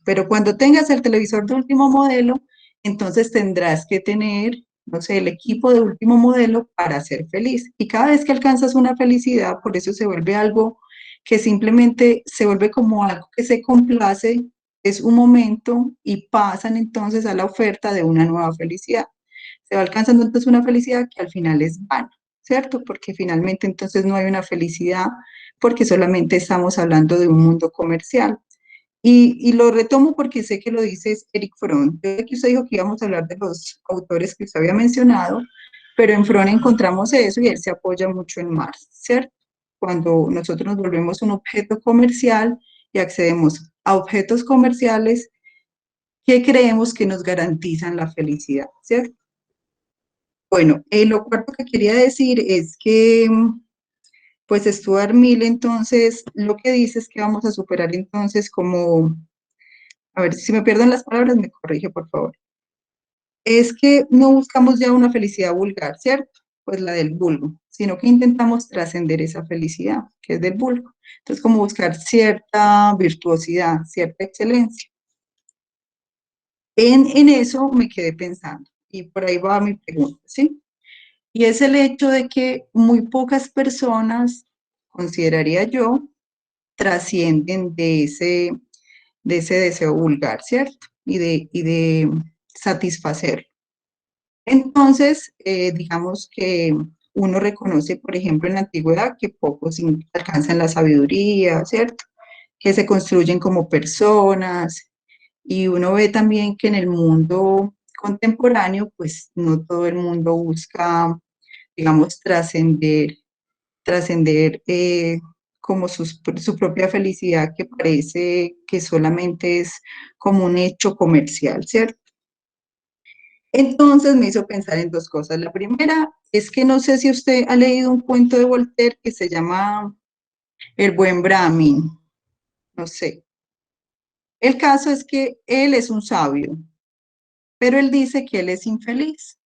Pero cuando tengas el televisor de último modelo, entonces tendrás que tener, no sé, el equipo de último modelo para ser feliz. Y cada vez que alcanzas una felicidad, por eso se vuelve algo que simplemente se vuelve como algo que se complace, es un momento y pasan entonces a la oferta de una nueva felicidad. Se va alcanzando entonces una felicidad que al final es vana, ¿cierto? Porque finalmente entonces no hay una felicidad porque solamente estamos hablando de un mundo comercial. Y lo retomo porque sé que lo dice Eric Fromm. Yo sé que usted dijo que íbamos a hablar de los autores que usted había mencionado, pero en Fromm encontramos eso y él se apoya mucho en Marx, ¿cierto? Cuando nosotros nos volvemos un objeto comercial y accedemos a objetos comerciales que creemos que nos garantizan la felicidad, ¿cierto? Bueno, lo cuarto que quería decir es que pues Stuart Mill entonces lo que dice es que vamos a superar entonces como, a ver, si me pierden las palabras, me corrige, por favor. Es que no buscamos ya una felicidad vulgar, ¿cierto? pues la del vulgo, sino que intentamos trascender esa felicidad que es del vulgo. Entonces, como buscar cierta virtuosidad, cierta excelencia. En eso me quedé pensando, y por ahí va mi pregunta, ¿sí? Y es el hecho de que muy pocas personas, consideraría yo, trascienden de ese deseo vulgar, ¿cierto? Y de satisfacerlo. Entonces, digamos que uno reconoce, por ejemplo, en la antigüedad que pocos alcanzan la sabiduría, ¿cierto? Que se construyen como personas, y uno ve también que en el mundo contemporáneo, pues no todo el mundo busca, digamos, trascender como su propia felicidad, que parece que solamente es como un hecho comercial, ¿cierto? Entonces me hizo pensar en dos cosas. La primera es que no sé si usted ha leído un cuento de Voltaire que se llama El buen Brahmin, no sé. El caso es que él es un sabio, pero él dice que él es infeliz.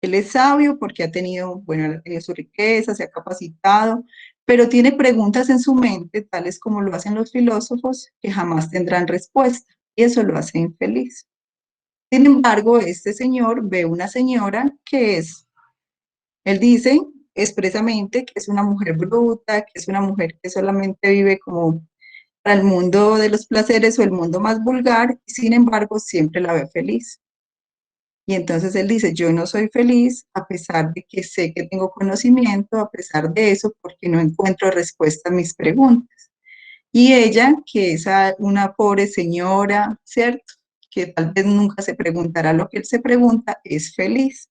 Él es sabio porque ha tenido, bueno, él ha tenido su riqueza, se ha capacitado, pero tiene preguntas en su mente, tales como lo hacen los filósofos, que jamás tendrán respuesta, y eso lo hace infeliz. Sin embargo, este señor ve una señora que él dice expresamente que es una mujer bruta, que es una mujer que solamente vive como para el mundo de los placeres o el mundo más vulgar, y sin embargo siempre la ve feliz. Y entonces él dice, yo no soy feliz a pesar de que sé que tengo conocimiento, a pesar de eso, porque no encuentro respuesta a mis preguntas. Y ella, que es una pobre señora, ¿cierto? Que tal vez nunca se preguntará lo que él se pregunta, es feliz.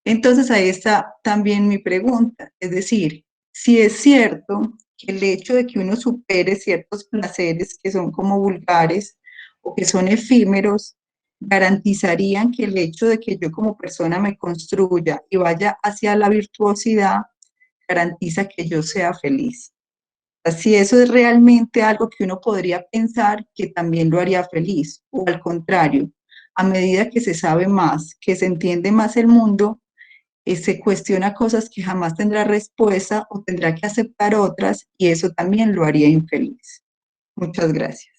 Entonces ahí está también mi pregunta, es decir, si es cierto que el hecho de que uno supere ciertos placeres que son como vulgares o que son efímeros, garantizarían que el hecho de que yo como persona me construya y vaya hacia la virtuosidad, garantiza que yo sea feliz. Si eso es realmente algo que uno podría pensar que también lo haría feliz, o al contrario, a medida que se sabe más, que se entiende más el mundo, se cuestiona cosas que jamás tendrá respuesta o tendrá que aceptar otras, y eso también lo haría infeliz. Muchas gracias.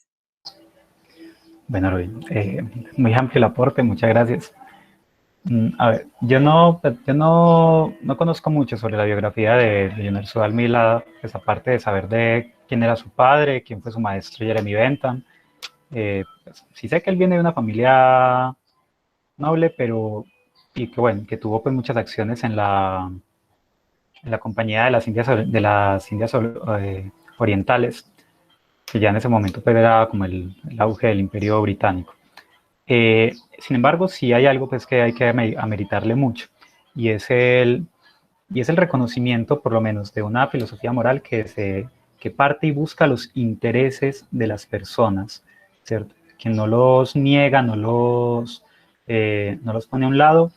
Bueno, Rubén, muy amplio el aporte, muchas gracias. A ver, yo no conozco mucho sobre la biografía de Leonel Sudal Milad, pues aparte de saber de quién era su padre, quién fue su maestro Jeremy Bentham. Pues, sí sé que él viene de una familia noble, pero y que bueno, que tuvo pues muchas acciones en la Compañía de las Indias Orientales, que ya en ese momento pues era como el auge del Imperio Británico. Sin embargo, sí hay algo pues, que hay que ameritarle mucho, y es el reconocimiento, por lo menos, de una filosofía moral que parte y busca los intereses de las personas, ¿cierto? Que no los niega, no los pone a un lado,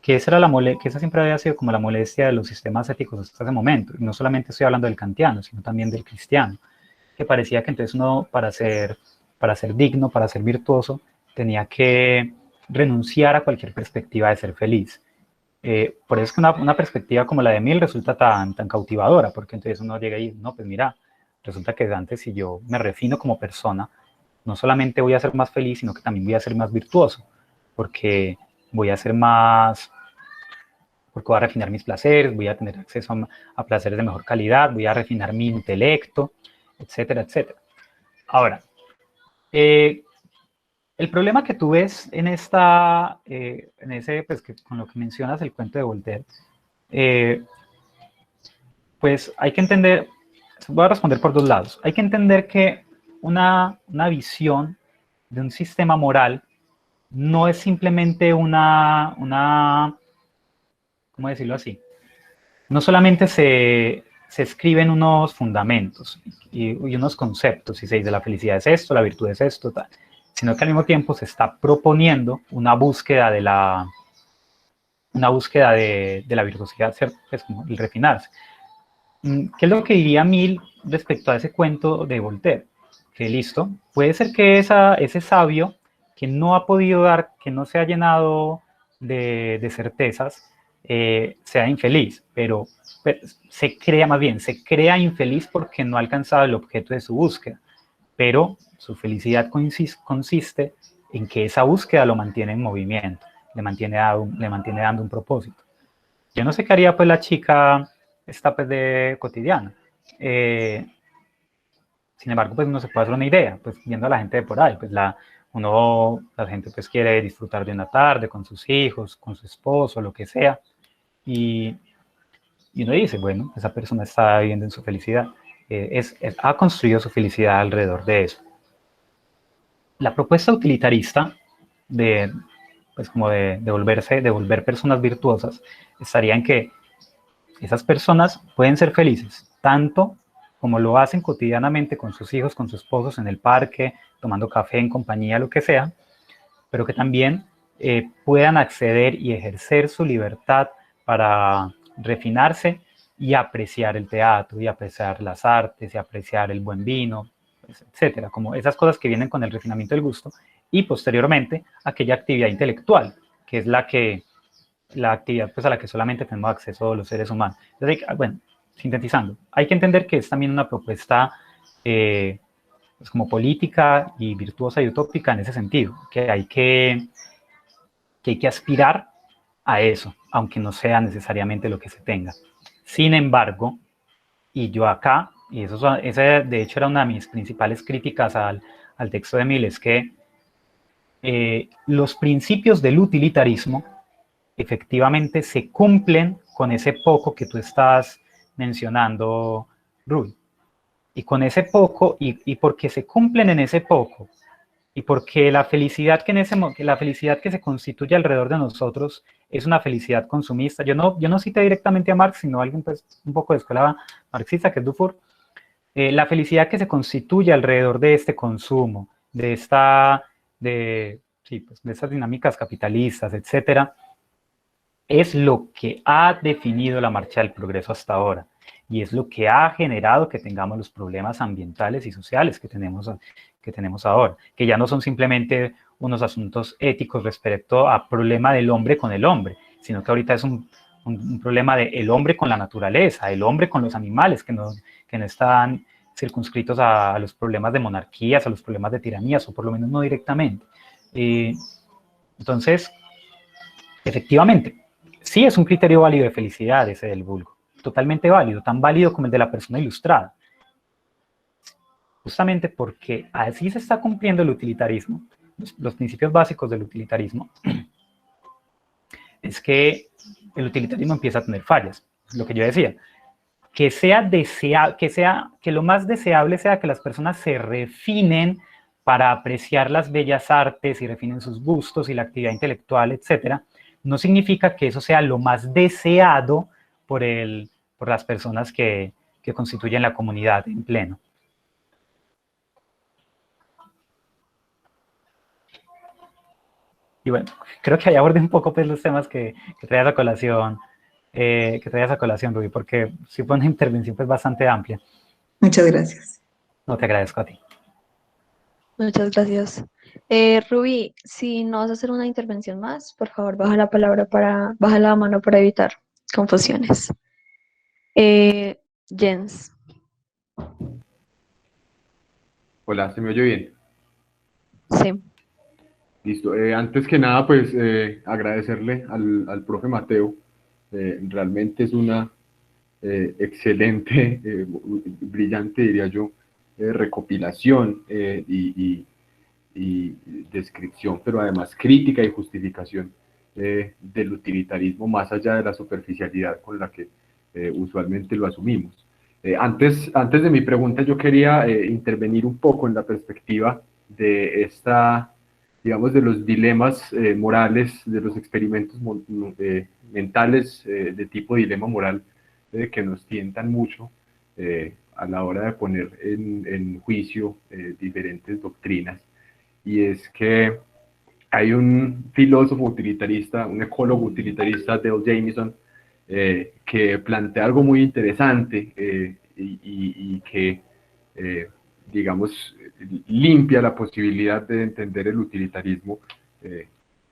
que esa siempre había sido como la molestia de los sistemas éticos hasta ese momento. Y no solamente estoy hablando del kantiano, sino también del cristiano, que parecía que entonces uno, para ser digno, para ser virtuoso, tenía que renunciar a cualquier perspectiva de ser feliz. Por eso es que una perspectiva como la de Mill resulta tan cautivadora, porque entonces uno llega y no, pues mira, resulta que antes, si yo me refino como persona, no solamente voy a ser más feliz, sino que también voy a ser más virtuoso, porque voy a ser más, porque voy a refinar mis placeres, voy a tener acceso a placeres de mejor calidad, voy a refinar mi intelecto, etcétera, etcétera. Ahora, el problema que tú ves en ese, pues, con lo que mencionas, el cuento de Voltaire, pues hay que entender, voy a responder por dos lados. Hay que entender que una visión de un sistema moral no es simplemente ¿cómo decirlo así? No solamente se escriben unos fundamentos y unos conceptos, y se dice la felicidad es esto, la virtud es esto, tal, sino que al mismo tiempo se está proponiendo una búsqueda de la virtuosidad, pues, el refinarse. ¿Qué es lo que diría Mill respecto a ese cuento de Voltaire? Que listo, puede ser que ese sabio que no ha podido dar, que no se ha llenado de certezas, sea infeliz, pero se crea, más bien, se crea infeliz porque no ha alcanzado el objeto de su búsqueda, pero su felicidad consiste en que esa búsqueda lo mantiene en movimiento, le mantiene dando un propósito. Yo no sé qué haría pues la chica esta pues de cotidiana. Sin embargo, pues uno se puede hacer una idea, pues viendo a la gente de por ahí, pues la gente pues quiere disfrutar de una tarde con sus hijos, con su esposo, lo que sea, y uno dice, bueno, esa persona está viviendo en su felicidad, ha construido su felicidad alrededor de eso. La propuesta utilitarista de, pues como de volver personas virtuosas, estaría en que esas personas pueden ser felices, tanto como lo hacen cotidianamente con sus hijos, con sus esposos, en el parque, tomando café en compañía, lo que sea, pero que también puedan acceder y ejercer su libertad para refinarse y apreciar el teatro, y apreciar las artes, y apreciar el buen vino, pues, etcétera, como esas cosas que vienen con el refinamiento del gusto, y posteriormente aquella actividad intelectual, que es la actividad pues, a la que solamente tenemos acceso los seres humanos. Entonces, bueno, sintetizando, hay que entender que es también una propuesta pues como política y virtuosa y utópica en ese sentido, que hay que aspirar a eso, aunque no sea necesariamente lo que se tenga. Sin embargo, y yo acá, y esa de hecho era una de mis principales críticas al texto de Mill, es que los principios del utilitarismo efectivamente se cumplen con ese poco que tú estás mencionando, Rui. Y con ese poco, y porque se cumplen en ese poco, y porque la felicidad que se constituye alrededor de nosotros es una felicidad consumista. Yo no cité directamente a Marx, sino a alguien pues, un poco de escuela marxista, que es Dufour. La felicidad que se constituye alrededor de este consumo, de estas dinámicas capitalistas, etcétera, es lo que ha definido la marcha del progreso hasta ahora, y es lo que ha generado que tengamos los problemas ambientales y sociales que tenemos ahora, que ya no son simplemente unos asuntos éticos respecto a problema del hombre con el hombre, sino que ahorita es un problema del hombre con la naturaleza, el hombre con los animales, que no están circunscritos a los problemas de monarquías, a los problemas de tiranías, o por lo menos no directamente. Entonces, efectivamente, sí es un criterio válido de felicidad ese del vulgo, totalmente válido, tan válido como el de la persona ilustrada. Justamente porque así se está cumpliendo el utilitarismo, los principios básicos del utilitarismo, es que el utilitarismo empieza a tener fallas, es lo que yo decía, que lo más deseable sea que las personas se refinen para apreciar las bellas artes y refinen sus gustos y la actividad intelectual, etcétera, no significa que eso sea lo más deseado por las personas que constituyen la comunidad en pleno. Y bueno, creo que ahí abordé un poco pues, los temas que traías a colación, Rubí, porque sí fue una intervención pues, bastante amplia. Muchas gracias. No, te agradezco a ti. Muchas gracias. Rubí, si no vas a hacer una intervención más, por favor, baja la mano para evitar confusiones. Jens. Hola, ¿se me oye bien? Sí. Listo. Antes que nada, pues agradecerle al profe Mateo. Realmente es una excelente, brillante, diría yo, recopilación y descripción, pero además crítica y justificación del utilitarismo más allá de la superficialidad con la que usualmente lo asumimos. Antes de mi pregunta, yo quería intervenir un poco en la perspectiva de digamos, de los dilemas morales, de los experimentos mentales de tipo dilema moral que nos tientan mucho a la hora de poner en juicio diferentes doctrinas. Y es que hay un filósofo utilitarista, un ecólogo utilitarista, Dale Jamieson, que plantea algo muy interesante y que, digamos, limpia la posibilidad de entender el utilitarismo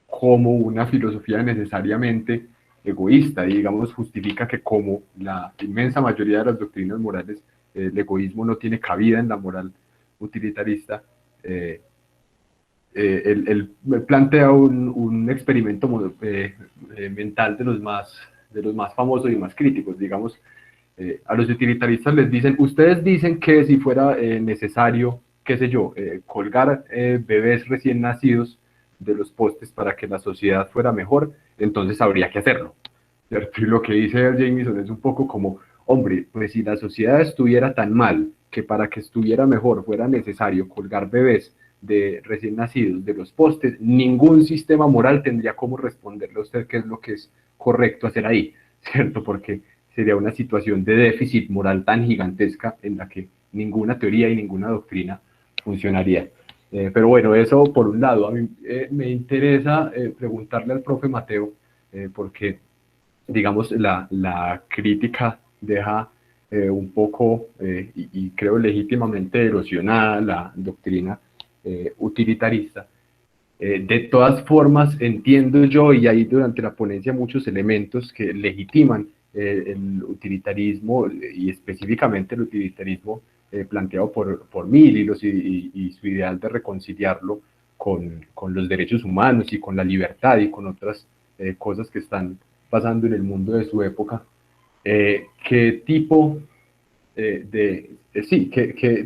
como una filosofía necesariamente egoísta y, digamos, justifica que como la inmensa mayoría de las doctrinas morales, el egoísmo no tiene cabida en la moral utilitarista. Él plantea un experimento mental de los más famosos y más críticos. Digamos, a los utilitaristas les dicen, ustedes dicen que si fuera necesario, qué sé yo, colgar bebés recién nacidos de los postes para que la sociedad fuera mejor, entonces habría que hacerlo, ¿cierto? Y lo que dice Jameson es un poco como, hombre, pues si la sociedad estuviera tan mal que para que estuviera mejor fuera necesario colgar bebés de recién nacidos de los postes, ningún sistema moral tendría cómo responderle a usted qué es lo que es correcto hacer ahí, ¿cierto? Porque sería una situación de déficit moral tan gigantesca en la que ninguna teoría y ninguna doctrina funcionaría. Pero bueno, eso por un lado. A mí me interesa preguntarle al profe Mateo, porque, digamos, la crítica deja un poco, y creo legítimamente erosionada la doctrina utilitarista. De todas formas, entiendo yo, y hay durante la ponencia muchos elementos que legitiman el utilitarismo, y específicamente el utilitarismo planteado por Mill y su ideal de reconciliarlo con los derechos humanos y con la libertad y con otras cosas que están pasando en el mundo de su época. ¿Qué tipo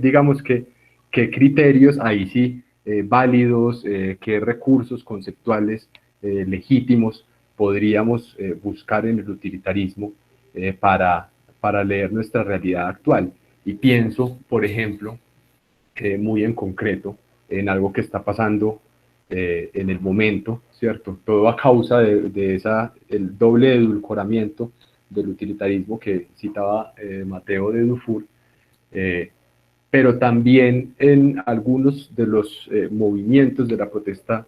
digamos qué criterios ahí sí válidos, qué recursos conceptuales legítimos podríamos buscar en el utilitarismo para leer nuestra realidad actual? Y pienso, por ejemplo, muy en concreto, en algo que está pasando en el momento, ¿cierto? Todo a causa de el doble edulcoramiento del utilitarismo que citaba Mateo de Dufour, pero también en algunos de los movimientos de la protesta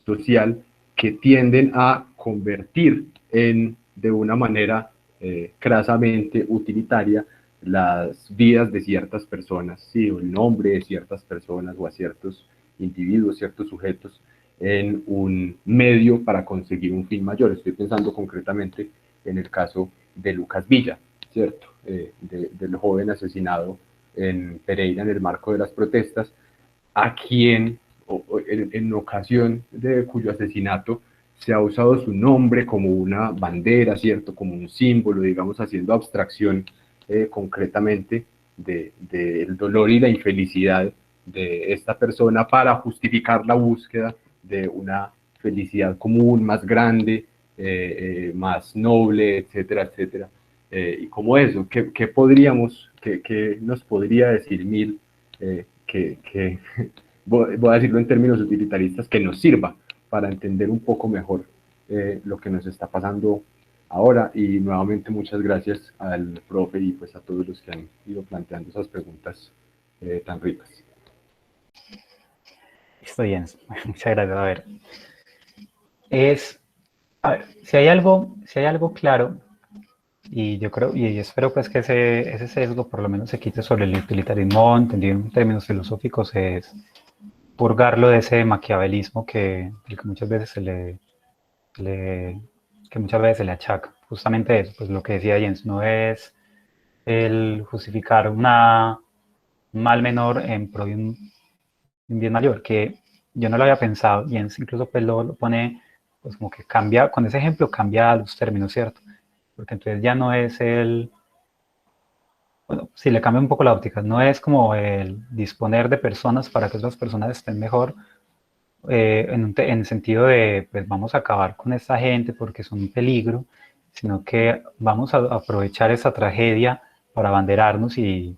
social que tienden a convertir de una manera crasamente utilitaria las vidas de ciertas personas, ¿sí? O el nombre de ciertas personas o a ciertos individuos, ciertos sujetos, en un medio para conseguir un fin mayor. Estoy pensando concretamente en el caso de Lucas Villa, ¿cierto? Del joven asesinado en Pereira en el marco de las protestas, a quien en ocasión de cuyo asesinato se ha usado su nombre como una bandera, ¿cierto? Como un símbolo, digamos, haciendo abstracción concretamente del dolor y la infelicidad de esta persona para justificar la búsqueda de una felicidad común, más grande, más noble, etcétera, etcétera. Y como eso, ¿qué nos podría decir Mill, voy a decirlo en términos utilitaristas, que nos sirva para entender un poco mejor lo que nos está pasando ahora? Y nuevamente muchas gracias al profe y pues a todos los que han ido planteando esas preguntas tan ricas. Estoy bien, muchas gracias. A ver, si hay algo claro, y yo creo, y espero pues que ese sesgo por lo menos se quite sobre el utilitarismo, entendido en términos filosóficos, es purgarlo de ese maquiavelismo que muchas veces se le achaca. Justamente eso, pues lo que decía Jens, no es el justificar un mal menor en pro de un bien mayor, que yo no lo había pensado. Jens incluso pues lo pone, pues como que cambia, con ese ejemplo cambia los términos, ¿cierto? Porque entonces ya no es bueno, si le cambia un poco la óptica, no es como el disponer de personas para que esas personas estén mejor, en el sentido de, pues vamos a acabar con esta gente porque son un peligro, sino que vamos a aprovechar esa tragedia para abanderarnos y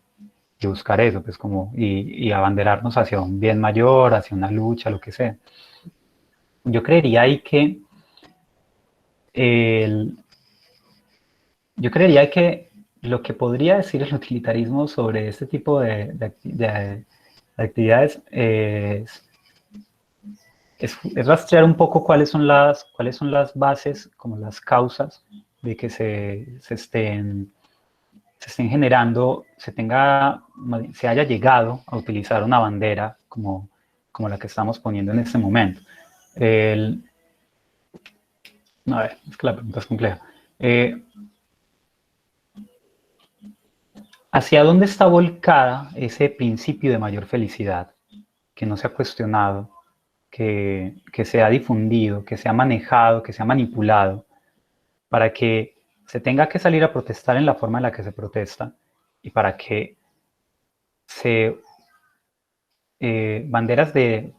buscar eso, pues como, y abanderarnos hacia un bien mayor, hacia una lucha, lo que sea. Yo creería ahí que lo que podría decir el utilitarismo sobre este tipo de actividades es rastrear un poco cuáles son las bases, como las causas de que se estén generando, se haya llegado a utilizar una bandera como la que estamos poniendo en este momento. A ver, es que la pregunta es compleja. ¿Hacia dónde está volcada ese principio de mayor felicidad que no se ha cuestionado, que se ha difundido, que se ha manejado, que se ha manipulado, para que se tenga que salir a protestar en la forma en la que se protesta y para que banderas que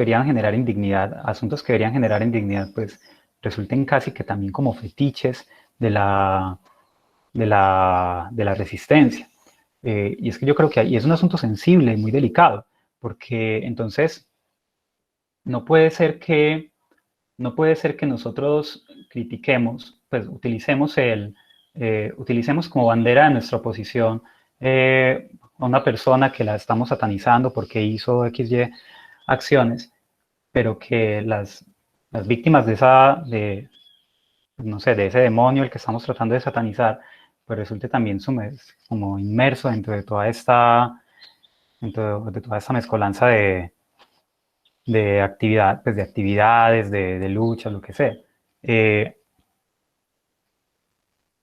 deberían generar indignidad, asuntos que deberían generar indignidad, pues resulten casi que también como fetiches de la resistencia? Y es que yo creo que ahí es un asunto sensible y muy delicado, porque entonces no puede ser que nosotros critiquemos, pues utilicemos como bandera de nuestra oposición a una persona que la estamos satanizando porque hizo XY acciones, pero que las víctimas no sé, de ese demonio el que estamos tratando de satanizar, pues resulte también como inmerso dentro de toda esta mezcolanza de actividad, pues de actividades, de lucha, lo que sea.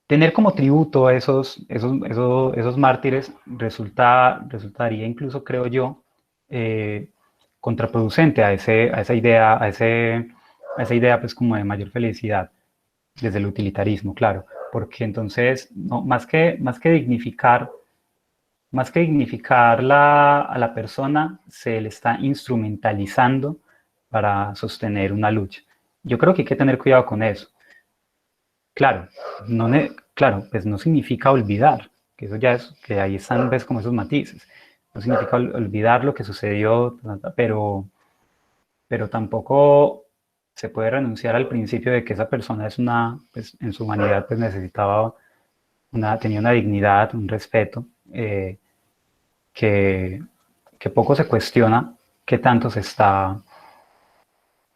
Tener como tributo a esos mártires resultaría incluso, creo yo, contraproducente a esa idea pues como de mayor felicidad desde el utilitarismo, claro, porque entonces no, más que dignificar a la persona, se le está instrumentalizando para sostener una lucha. Yo creo que hay que tener cuidado con eso. Claro, pues no significa olvidar, que eso ya es, que ahí están, ves, como esos matices. No significa olvidar lo que sucedió, pero tampoco se puede renunciar al principio de que esa persona pues, en su humanidad, pues tenía una dignidad, un respeto, que poco se cuestiona qué tanto se está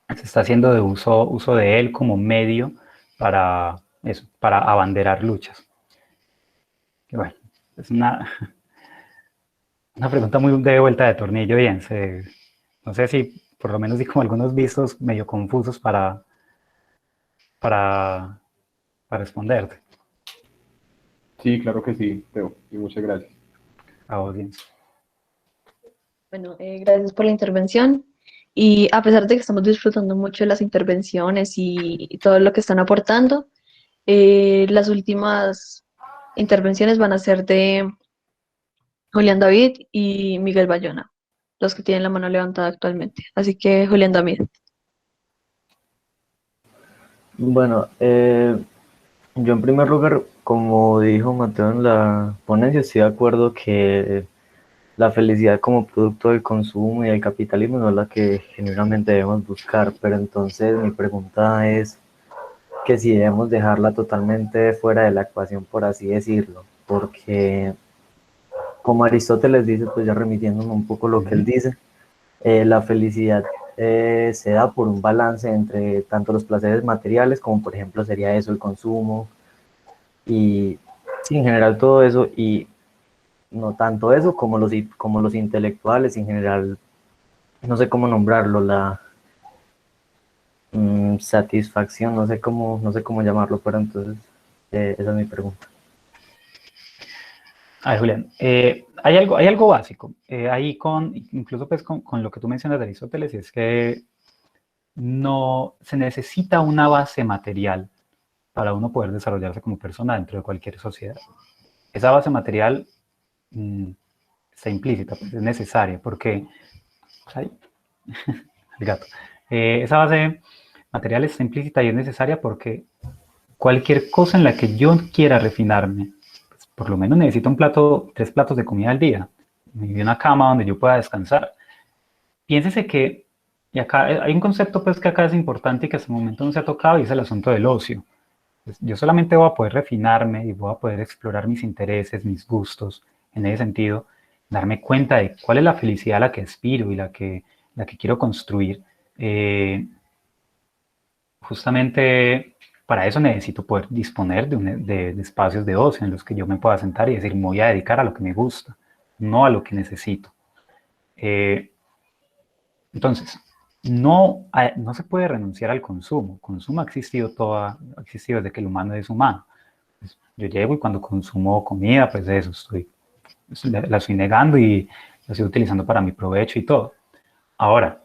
haciendo de uso de él como medio para eso, para abanderar luchas. Y bueno, es una pregunta muy de vuelta de tornillo, bien. No sé si por lo menos di como algunos vistos medio confusos para responderte. Sí, claro que sí, Teo, y muchas gracias. A vos, bien. Bueno, gracias por la intervención. Y a pesar de que estamos disfrutando mucho de las intervenciones y todo lo que están aportando, las últimas intervenciones van a ser de Julián David y Miguel Bayona, los que tienen la mano levantada actualmente. Así que, Julián David. Bueno, yo en primer lugar, como dijo Mateo en la ponencia, estoy de acuerdo que la felicidad como producto del consumo y del capitalismo no es la que genuinamente debemos buscar, pero entonces mi pregunta es que si debemos dejarla totalmente fuera de la ecuación, por así decirlo, porque como Aristóteles dice, pues ya remitiéndome un poco lo que él dice, la felicidad se da por un balance entre tanto los placeres materiales como por ejemplo sería eso, el consumo y sí, en general todo eso, y no tanto eso como los intelectuales en general, no sé cómo nombrarlo, la satisfacción, no sé cómo llamarlo, pero entonces esa es mi pregunta. A ver, Julián, hay algo básico, ahí incluso pues con lo que tú mencionas de Aristóteles, y es que no se necesita una base material para uno poder desarrollarse como persona dentro de cualquier sociedad. Esa base material está implícita, pues es necesaria, porque el gato. Esa base material está implícita y es necesaria porque cualquier cosa en la que yo quiera refinarme, pues por lo menos necesito 3 platos de comida al día y una cama donde yo pueda descansar. Piénsese que, y acá hay un concepto pues que acá es importante y que hasta el momento no se ha tocado, y es el asunto del ocio. Pues yo solamente voy a poder refinarme y voy a poder explorar mis intereses, mis gustos, en ese sentido, darme cuenta de cuál es la felicidad a la que aspiro y la que quiero construir. Justamente para eso necesito poder disponer de espacios de ocio en los que yo me pueda sentar y decir, me voy a dedicar a lo que me gusta, no a lo que necesito. Entonces, no se puede renunciar al consumo. El consumo ha existido desde que el humano es humano. Pues, yo llego y cuando consumo comida, pues eso, la estoy negando y la estoy utilizando para mi provecho y todo. Ahora,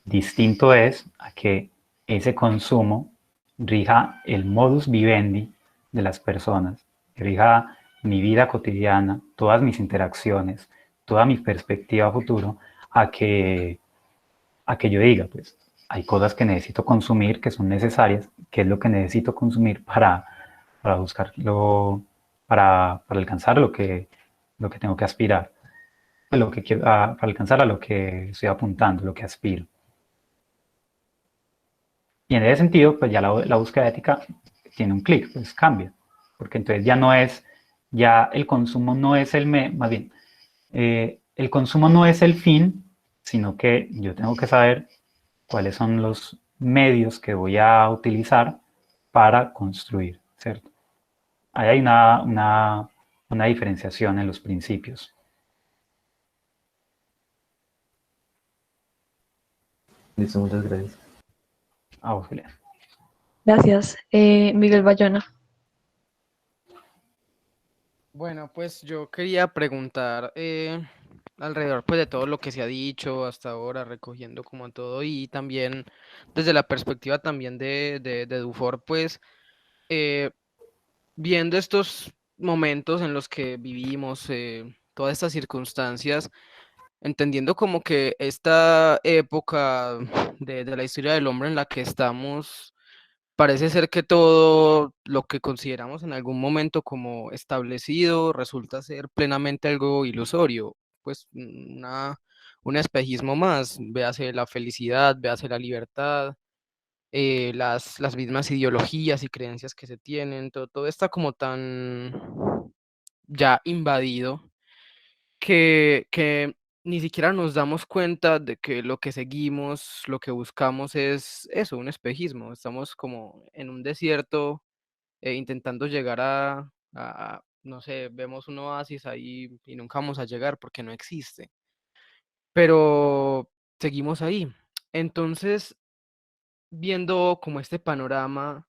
distinto es a que ese consumo rija el modus vivendi de las personas, rija mi vida cotidiana, todas mis interacciones, toda mi perspectiva a futuro, a que yo diga, pues hay cosas que necesito consumir que son necesarias, que es lo que necesito consumir para buscarlo, para alcanzar lo que tengo que aspirar, lo que quiero, para alcanzar a lo que estoy apuntando, lo que aspiro. Y en ese sentido, pues ya la búsqueda ética tiene un clic, pues cambia, porque entonces ya el consumo no es más bien, el consumo no es el fin, sino que yo tengo que saber cuáles son los medios que voy a utilizar para construir, ¿cierto? Ahí hay una diferenciación en los principios. Listo, muchas gracias. A vos, Julián. Gracias. Miguel Bayona. Bueno, pues yo quería preguntar alrededor pues de todo lo que se ha dicho hasta ahora, recogiendo como todo y también desde la perspectiva también de Dufour, pues viendo estos momentos en los que vivimos, todas estas circunstancias, entendiendo como que esta época de la historia del hombre en la que estamos, parece ser que todo lo que consideramos en algún momento como establecido resulta ser plenamente algo ilusorio, pues un espejismo más, véase la felicidad, véase la libertad, las mismas ideologías y creencias que se tienen, todo está como tan ya invadido que ni siquiera nos damos cuenta de que lo que seguimos, lo que buscamos es eso, un espejismo. Estamos como en un desierto intentando llegar no sé, vemos un oasis ahí y nunca vamos a llegar porque no existe. Pero seguimos ahí. Entonces, viendo como este panorama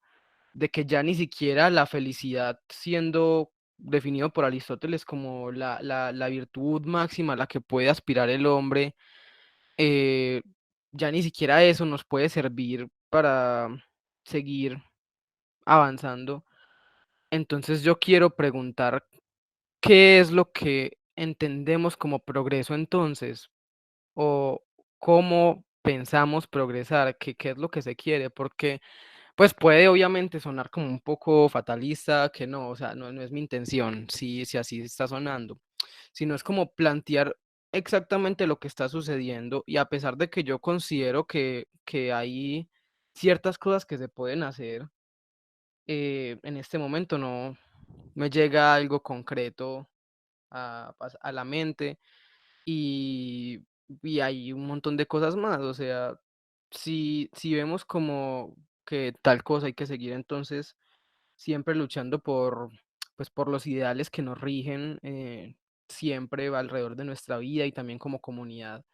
de que ya ni siquiera la felicidad siendo definido por Aristóteles como la virtud máxima a la que puede aspirar el hombre, eh, ya ni siquiera eso nos puede servir para seguir avanzando. Entonces yo quiero preguntar, ¿qué es lo que entendemos como progreso entonces? ¿O cómo pensamos progresar? ¿Qué es lo que se quiere? Porque pues puede obviamente sonar como un poco fatalista, que no, o sea, no es mi intención, si así está sonando, sino es como plantear exactamente lo que está sucediendo y a pesar de que yo considero que hay ciertas cosas que se pueden hacer, en este momento no me llega algo concreto a la mente y, y hay un montón de cosas más, o sea, si vemos como que tal cosa hay que seguir, entonces siempre luchando pues, por los ideales que nos rigen siempre alrededor de nuestra vida y también como comunidad.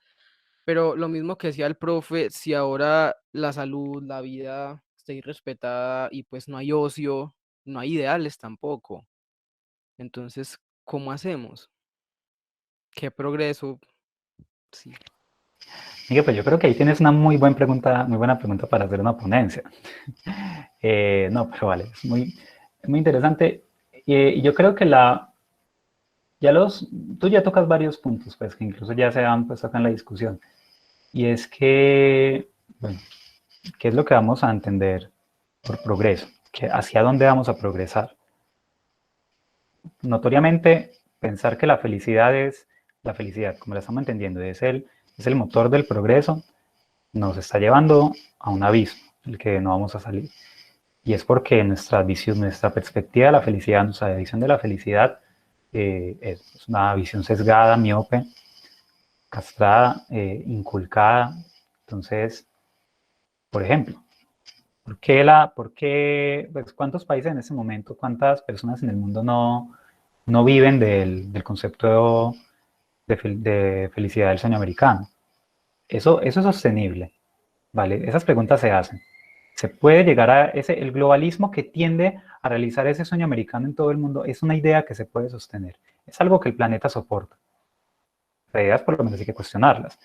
Pero lo mismo que decía el profe, si ahora la salud, la vida está irrespetada y pues no hay ocio, no hay ideales tampoco. Entonces, ¿cómo hacemos? ¿Qué progreso? Sí. Miguel, pues yo creo que ahí tienes una muy buena pregunta para hacer una ponencia. No, pero vale, es muy interesante. Y yo creo que tú ya tocas varios puntos, pues, que incluso ya se han puesto acá en la discusión. Y es que, bueno, ¿qué es lo que vamos a entender por progreso? ¿Hacia dónde vamos a progresar? Notoriamente, pensar que la felicidad, como la estamos entendiendo, es el motor del progreso, nos está llevando a un abismo, el que no vamos a salir. Y es porque nuestra visión, nuestra perspectiva de la felicidad, nuestra visión de la felicidad es una visión sesgada, miope, castrada, inculcada. Entonces, por ejemplo, pues, ¿cuántos países en este momento, cuántas personas en el mundo no viven del concepto de felicidad del sueño americano? Eso es sostenible. ¿vale? Esas preguntas se hacen. Se puede llegar a el globalismo que tiende a realizar ese sueño americano en todo el mundo, es una idea que se puede sostener. Es algo que el planeta soporta. Las ideas por lo menos hay que cuestionarlas.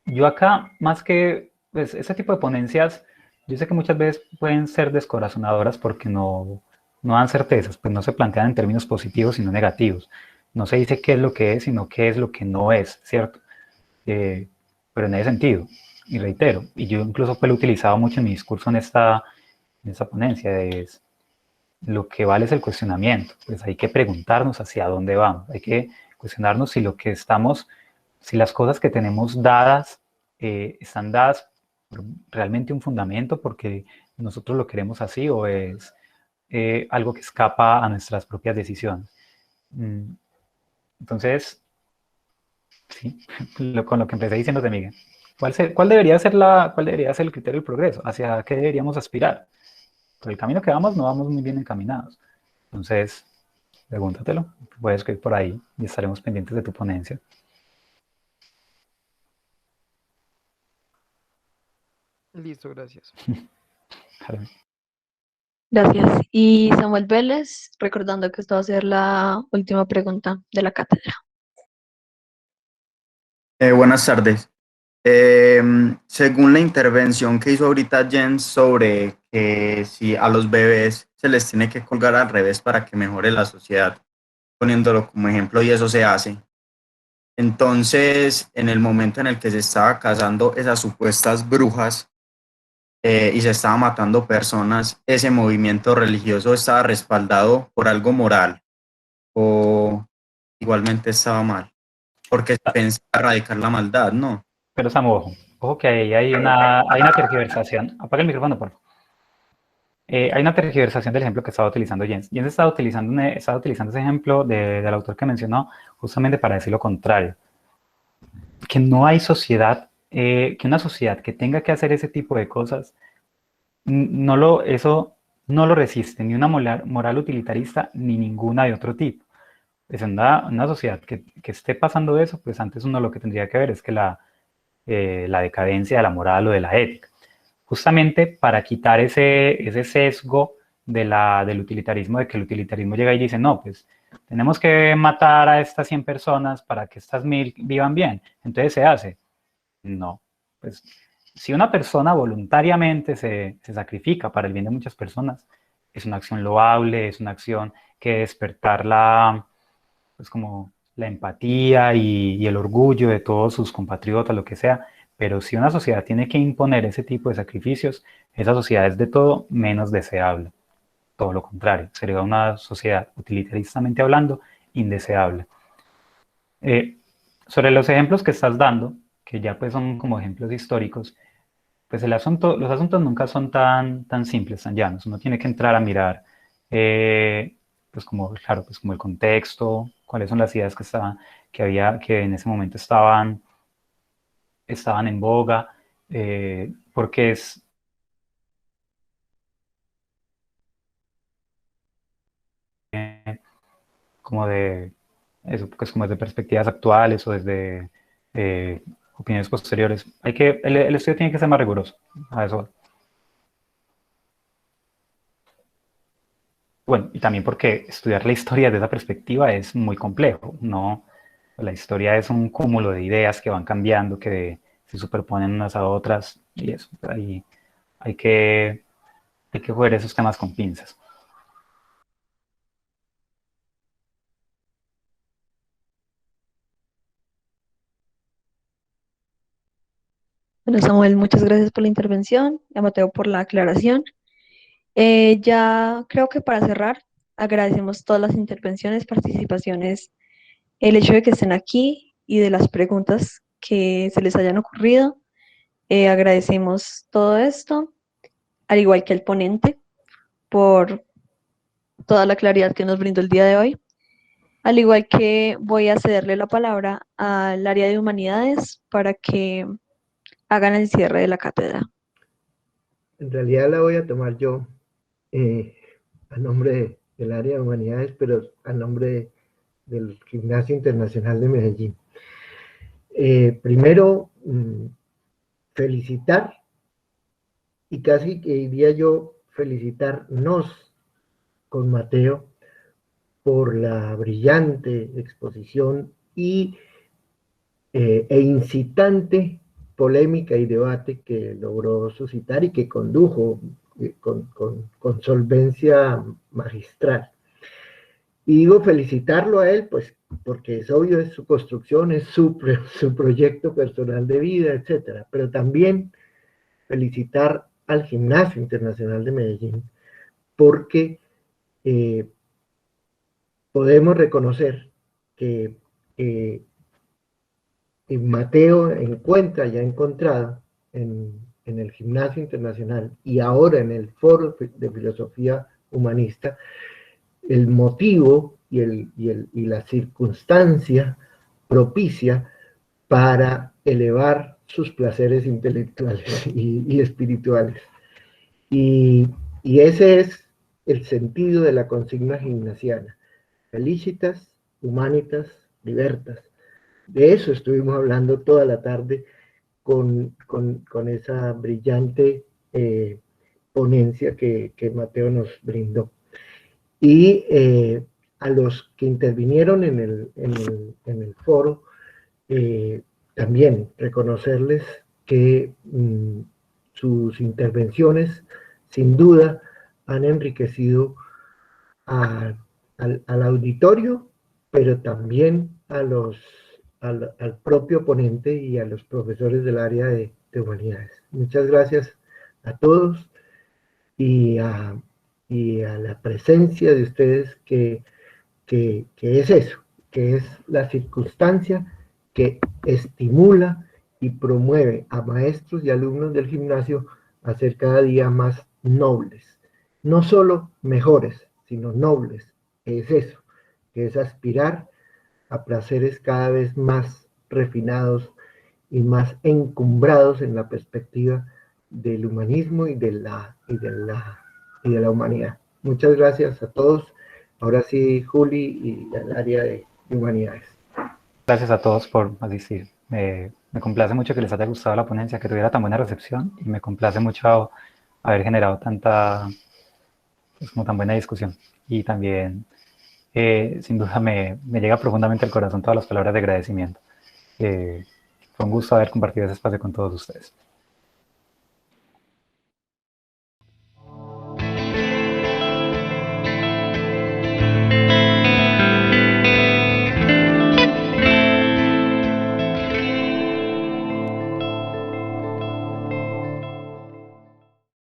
Yo acá, más que pues, ese tipo de ponencias, yo sé que muchas veces pueden ser descorazonadoras porque no dan certezas, pues no se plantean en términos positivos sino negativos. No se dice qué es lo que es, sino qué es lo que no es, ¿cierto? Pero en ese sentido, y reitero, y yo incluso lo he utilizado mucho en mi discurso en esta ponencia, es lo que vale es el cuestionamiento. Pues hay que preguntarnos hacia dónde vamos, hay que cuestionarnos si lo que estamos, si las cosas que tenemos dadas están dadas por realmente un fundamento porque nosotros lo queremos así o es algo que escapa a nuestras propias decisiones. Entonces, sí, con lo que empecé diciendo de Miguel, ¿cuál debería ser el criterio del progreso? ¿Hacia qué deberíamos aspirar? Por el camino que vamos, no vamos muy bien encaminados. Entonces, pregúntatelo, puedes escribir por ahí y estaremos pendientes de tu ponencia. Listo, gracias. Gracias. Y Samuel Vélez, recordando que esta va a ser la última pregunta de la cátedra. Buenas tardes. Según la intervención que hizo ahorita Jens sobre que si a los bebés se les tiene que colgar al revés para que mejore la sociedad, poniéndolo como ejemplo, y eso se hace. Entonces, en el momento en el que se estaba cazando esas supuestas brujas y se estaba matando personas, ¿ese movimiento religioso estaba respaldado por algo moral o igualmente estaba mal? Porque se pensaba erradicar la maldad, ¿no? Pero Samu, ojo que ahí hay una tergiversación. Apaga el micrófono, por favor. Hay una tergiversación del ejemplo que estaba utilizando Jens. Jens estaba utilizando ese ejemplo del autor que mencionó justamente para decir lo contrario. Que no hay sociedad, que una sociedad que tenga que hacer ese tipo de cosas, eso no lo resiste ni una moral utilitarista ni ninguna de otro tipo. Es una sociedad que esté pasando eso, pues antes uno lo que tendría que ver es que la decadencia de la moral o de la ética. Justamente para quitar ese sesgo del utilitarismo, de que el utilitarismo llega y dice, no, pues tenemos que matar a estas 100 personas para que estas 1000 vivan bien. Entonces se hace. No, pues si una persona voluntariamente se sacrifica para el bien de muchas personas, es una acción loable, es una acción que despertar pues como la empatía y el orgullo de todos sus compatriotas, lo que sea. Pero si una sociedad tiene que imponer ese tipo de sacrificios, esa sociedad es de todo menos deseable. Todo lo contrario, sería una sociedad, utilitaristamente hablando, indeseable. Sobre los ejemplos que estás dando, que ya pues son como ejemplos históricos, pues los asuntos nunca son tan simples, tan llanos. Uno tiene que entrar a mirar, pues como, claro, pues como el contexto, cuáles son las ideas que en ese momento estaban en boga, porque es como de eso, pues como desde perspectivas actuales o desde opiniones posteriores. El estudio tiene que ser más riguroso, a eso. Bueno, y también porque estudiar la historia desde esa perspectiva es muy complejo, ¿no? La historia es un cúmulo de ideas que van cambiando, que se superponen unas a otras, y eso, ahí hay que jugar esos temas con pinzas. Bueno, Samuel, muchas gracias por la intervención y a Mateo por la aclaración. Ya creo que para cerrar, agradecemos todas las intervenciones, participaciones, el hecho de que estén aquí y de las preguntas que se les hayan ocurrido. Agradecemos todo esto, al igual que el ponente, por toda la claridad que nos brindó el día de hoy. Al igual que voy a cederle la palabra al área de humanidades para que hagan el cierre de la cátedra. En realidad la voy a tomar yo a nombre del área de humanidades, pero a nombre del Gimnasio Internacional de Medellín. Primero, felicitar, y casi que diría yo felicitarnos con Mateo por la brillante exposición e incitante polémica y debate que logró suscitar y que condujo con solvencia magistral. Y digo felicitarlo a él, pues porque es obvio, es su construcción, es su proyecto personal de vida, etcétera. Pero también felicitar al Gimnasio Internacional de Medellín, porque podemos reconocer que Mateo encuentra y ha encontrado en el Gimnasio Internacional y ahora en el Foro de Filosofía Humanista el motivo y la circunstancia propicia para elevar sus placeres intelectuales y espirituales. Y ese es el sentido de la consigna gimnasiana: felicitas, humanitas, libertas. De eso estuvimos hablando toda la tarde con esa brillante ponencia que Mateo nos brindó. Y a los que intervinieron en el foro, también reconocerles que sus intervenciones sin duda han enriquecido al auditorio, pero también al propio ponente y a los profesores del área de humanidades. Muchas gracias a todos y a la presencia de ustedes que es eso, que es la circunstancia que estimula y promueve a maestros y alumnos del gimnasio a ser cada día más nobles. No solo mejores, sino nobles. Es eso, que es aspirar a placeres cada vez más refinados y más encumbrados en la perspectiva del humanismo y de la humanidad. Muchas gracias a todos. Ahora sí, Juli y al área de humanidades. Gracias a todos por asistir. Me complace mucho que les haya gustado la ponencia, que tuviera tan buena recepción, y me complace mucho haber generado tanta, pues, como tan buena discusión. Y también, sin duda, me llega profundamente al corazón todas las palabras de agradecimiento. Fue un gusto haber compartido ese espacio con todos ustedes.